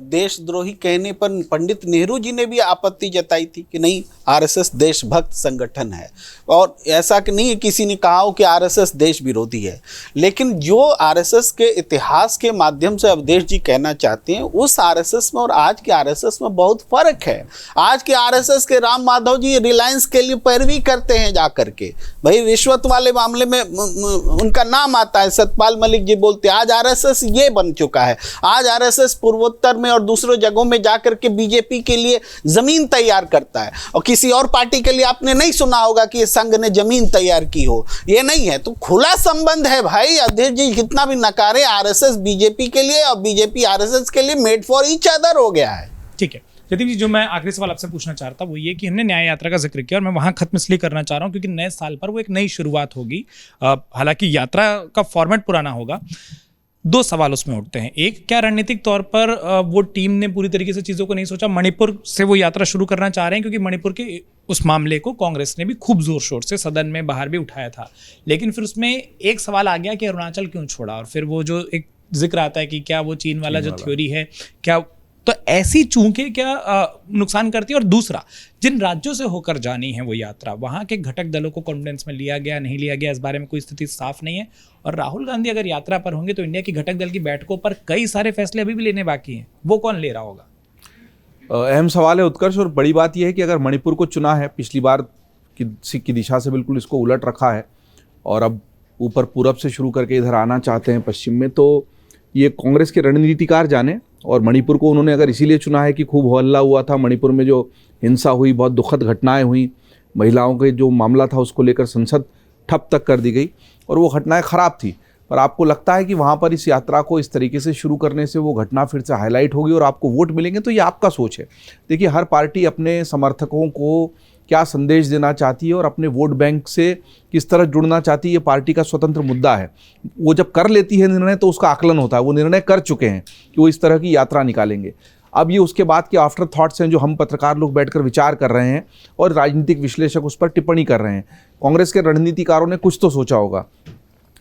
देशद्रोही कहने पर पंडित नेहरू जी ने भी आपत्ति जताई थी कि नहीं, आरएसएस देशभक्त संगठन है, और ऐसा कि नहीं किसी ने कहा हो कि आरएसएस देश विरोधी है। लेकिन जो आरएसएस के इतिहास के माध्यम से अवधेश जी कहना चाहते हैं, उस आरएसएस में और आज के आरएसएस में बहुत फर्क है। आज के आरएसएस के राम माधव जी रिलायंस के लिए पैरवी करते हैं जाकर के, भाई रिश्वत वाले मामले में उनका नाम आता है, सतपाल मलिक जी बोलते हैं। आज आरएसएस ये बन चुका है, आज आरएसएस पूर्वोत्तर में और दूसरों जगहों में जाकर के बीजेपी के लिए जमीन तैयार करता है, और किसी और पार्टी के लिए आपने नहीं सुना होगा कि संघ ने जमीन तैयार की हो, ये नहीं है। तो खुला संबंध है भाई। अध्यक्ष जी कितना भी नकारे, आरएसएस बीजेपी के लिए और बीजेपी आरएसएस के लिए मेड फॉर ईच अदर हो गया है। ठीक है जयदीप जी, जो मैं आखिरी सवाल आपसे पूछना चाहता वो ये कि हमने न्याय यात्रा का जिक्र किया और मैं वहां खत्म इसलिए करना चाह रहा हूं क्योंकि नए साल पर वो एक नई शुरुआत होगी। हालांकि यात्रा का फॉर्मेट पुराना होगा। दो सवाल उसमें उठते हैं। एक, क्या रणनीतिक तौर पर वो टीम ने पूरी तरीके से चीज़ों को नहीं सोचा? मणिपुर से वो यात्रा शुरू करना चाह रहे हैं क्योंकि मणिपुर के उस मामले को कांग्रेस ने भी खूब जोर शोर से सदन में बाहर भी उठाया था, लेकिन फिर उसमें एक सवाल आ गया कि अरुणाचल क्यों छोड़ा, और फिर वो जो एक जिक्र आता है कि क्या वो चीन वाला जो थ्योरी है क्या, तो ऐसी चूंकि क्या नुकसान करती है। और दूसरा, जिन राज्यों से होकर जानी है वो यात्रा, वहाँ के घटक दलों को कॉन्फिडेंस में लिया गया नहीं लिया गया, इस बारे में कोई स्थिति साफ नहीं है। और राहुल गांधी अगर यात्रा पर होंगे तो इंडिया की घटक दल की बैठकों पर कई सारे फैसले अभी भी लेने बाकी हैं, वो कौन ले रहा होगा? अहम सवाल है उत्कर्ष, और बड़ी बात यह है कि अगर मणिपुर को चुना है, पिछली बार की दिशा से बिल्कुल इसको उलट रखा है और अब ऊपर पूरब से शुरू करके इधर आना चाहते हैं पश्चिम में, तो ये कांग्रेस के रणनीतिकार जाने। और मणिपुर को उन्होंने अगर इसीलिए चुना है कि खूब हल्ला हुआ था, मणिपुर में जो हिंसा हुई, बहुत दुखद घटनाएं हुई, महिलाओं के जो मामला था उसको लेकर संसद ठप तक कर दी गई और वो घटनाएं खराब थी। पर आपको लगता है कि वहाँ पर इस यात्रा को इस तरीके से शुरू करने से वो घटना फिर से हाईलाइट होगी और आपको वोट मिलेंगे? तो ये आपका सोच है। देखिए, हर पार्टी अपने समर्थकों को क्या संदेश देना चाहती है और अपने वोट बैंक से किस तरह जुड़ना चाहती है, ये पार्टी का स्वतंत्र मुद्दा है। वो जब कर लेती है निर्णय तो उसका आकलन होता है, वो निर्णय कर चुके हैं कि वो इस तरह की यात्रा निकालेंगे। अब ये उसके बाद के आफ्टर थॉट्स हैं जो हम पत्रकार लोग बैठकर विचार कर रहे हैं और राजनीतिक विश्लेषक उस पर टिप्पणी कर रहे हैं। कांग्रेस के रणनीतिकारों ने कुछ तो सोचा होगा।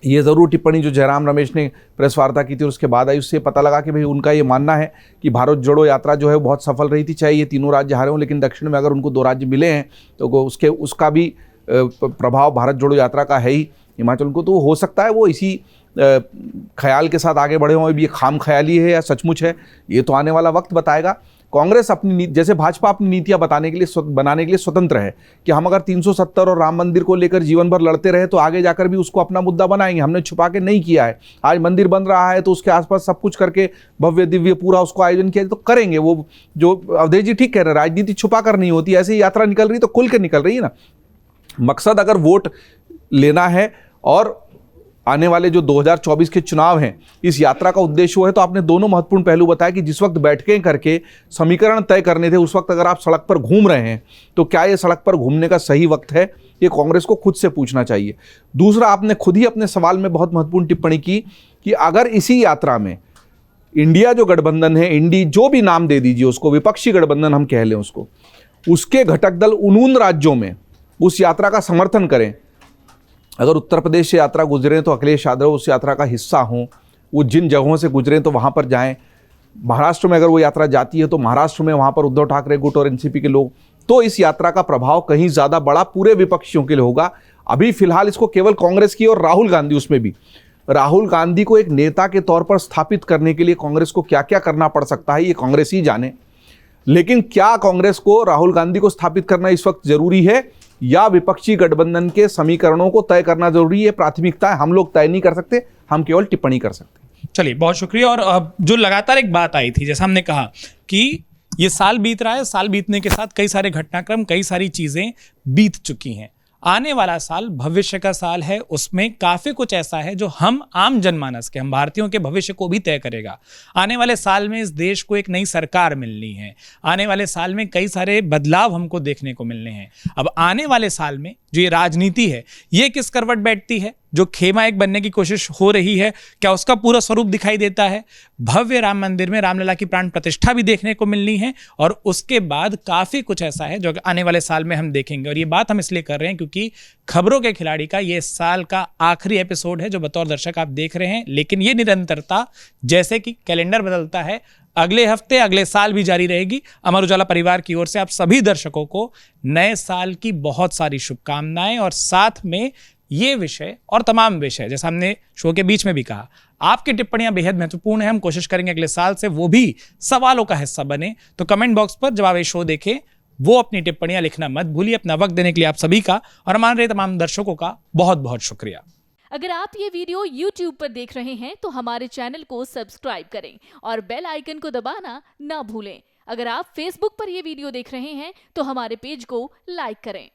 ये ज़रूर टिप्पणी जो जयराम रमेश ने प्रेस वार्ता की थी और उसके बाद आई, उससे पता लगा कि भाई उनका ये मानना है कि भारत जोड़ो यात्रा जो है बहुत सफल रही थी, चाहे ये तीनों राज्य हारे हों, लेकिन दक्षिण में अगर उनको 2 राज्य मिले हैं तो उसका भी प्रभाव भारत जोड़ो यात्रा का है ही हिमाचल को। तो हो सकता है वो इसी ख्याल के साथ आगे बढ़े हों। अब ये खाम ख्याली है या सचमुच है, ये तो आने वाला वक्त बताएगा। कांग्रेस अपनी जैसे भाजपा अपनी नीतियां बनाने के लिए स्वतंत्र है कि हम अगर 370 और राम मंदिर को लेकर जीवन भर लड़ते रहे तो आगे जाकर भी उसको अपना मुद्दा बनाएंगे। हमने छुपा के नहीं किया है। आज मंदिर बन रहा है तो उसके आसपास सब कुछ करके भव्य दिव्य पूरा उसको आयोजन किया तो करेंगे। वो जो अवधेश जी ठीक कह रहे हैं, राजनीति छुपा कर नहीं होती, ऐसी यात्रा निकल रही तो खुल के निकल रही है ना। मकसद अगर वोट लेना है और आने वाले जो 2024 के चुनाव हैं, इस यात्रा का उद्देश्य वो है, तो आपने दोनों महत्वपूर्ण पहलू बताया कि जिस वक्त बैठकें करके समीकरण तय करने थे, उस वक्त अगर आप सड़क पर घूम रहे हैं तो क्या ये सड़क पर घूमने का सही वक्त है? ये कांग्रेस को खुद से पूछना चाहिए। दूसरा, आपने खुद ही अपने सवाल में बहुत महत्वपूर्ण टिप्पणी की कि अगर इसी यात्रा में इंडिया जो गठबंधन है, इंडी जो भी नाम दे दीजिए उसको, विपक्षी गठबंधन हम कह लें उसको, उसके घटक दल उन राज्यों में उस यात्रा का समर्थन करें। अगर उत्तर प्रदेश से यात्रा गुजरें तो अखिलेश यादव उस यात्रा का हिस्सा हों, वो जिन जगहों से गुजरें तो वहाँ पर जाएं। महाराष्ट्र में अगर वो यात्रा जाती है तो महाराष्ट्र में वहाँ पर उद्धव ठाकरे गुट और एनसीपी के लोग, तो इस यात्रा का प्रभाव कहीं ज़्यादा बड़ा पूरे विपक्षियों के लिए होगा। अभी फिलहाल इसको केवल कांग्रेस की और राहुल गांधी, उसमें भी राहुल गांधी को एक नेता के तौर पर स्थापित करने के लिए कांग्रेस को क्या क्या करना पड़ सकता है ये कांग्रेस ही जाने। लेकिन क्या कांग्रेस को राहुल गांधी को स्थापित करना इस वक्त जरूरी है या विपक्षी गठबंधन के समीकरणों को तय करना जरूरी है? प्राथमिकता है, हम लोग तय नहीं कर सकते, हम केवल टिप्पणी कर सकते। चलिए, बहुत शुक्रिया। और जो लगातार एक बात आई थी, जैसा हमने कहा कि ये साल बीत रहा है, साल बीतने के साथ कई सारे घटनाक्रम, कई सारी चीजें बीत चुकी हैं। आने वाला साल भविष्य का साल है, उसमें काफ़ी कुछ ऐसा है जो हम आम जनमानस के, हम भारतीयों के भविष्य को भी तय करेगा। आने वाले साल में इस देश को एक नई सरकार मिलनी है, आने वाले साल में कई सारे बदलाव हमको देखने को मिलने हैं। अब आने वाले साल में जो ये राजनीति है, ये किस करवट बैठती है, जो खेमा एक बनने की कोशिश हो रही है, क्या उसका पूरा स्वरूप दिखाई देता है? भव्य राम मंदिर में रामलला की प्राण प्रतिष्ठा भी देखने को मिलनी है और उसके बाद काफ़ी कुछ ऐसा है जो आने वाले साल में हम देखेंगे। और ये बात हम इसलिए कर रहे हैं क्योंकि खबरों के खिलाड़ी का ये साल का आखिरी एपिसोड है जो बतौर दर्शक आप देख रहे हैं, लेकिन ये निरंतरता जैसे कि कैलेंडर बदलता है अगले हफ्ते अगले साल भी जारी रहेगी। अमर उजाला परिवार की ओर से आप सभी दर्शकों को नए साल की बहुत सारी शुभकामनाएं और साथ में ये विषय और तमाम विषय जैसा हमने शो के बीच में भी कहा, आपकी टिप्पणियां बेहद महत्वपूर्ण है। हम कोशिश करेंगे अगले साल से वो भी सवालों का हिस्सा बने। तो कमेंट बॉक्स पर जब आप ये शो देखें वो अपनी टिप्पणियां लिखना मत भूलिए। अपना वक्त देने के लिए आप सभी का और हमारे रहे तमाम दर्शकों का बहुत बहुत शुक्रिया। अगर आप ये वीडियो YouTube पर देख रहे हैं तो हमारे चैनल को सब्सक्राइब करें और बेल आइकन को दबाना ना भूलें। अगर आप Facebook पर ये वीडियो देख रहे हैं तो हमारे पेज को लाइक करें।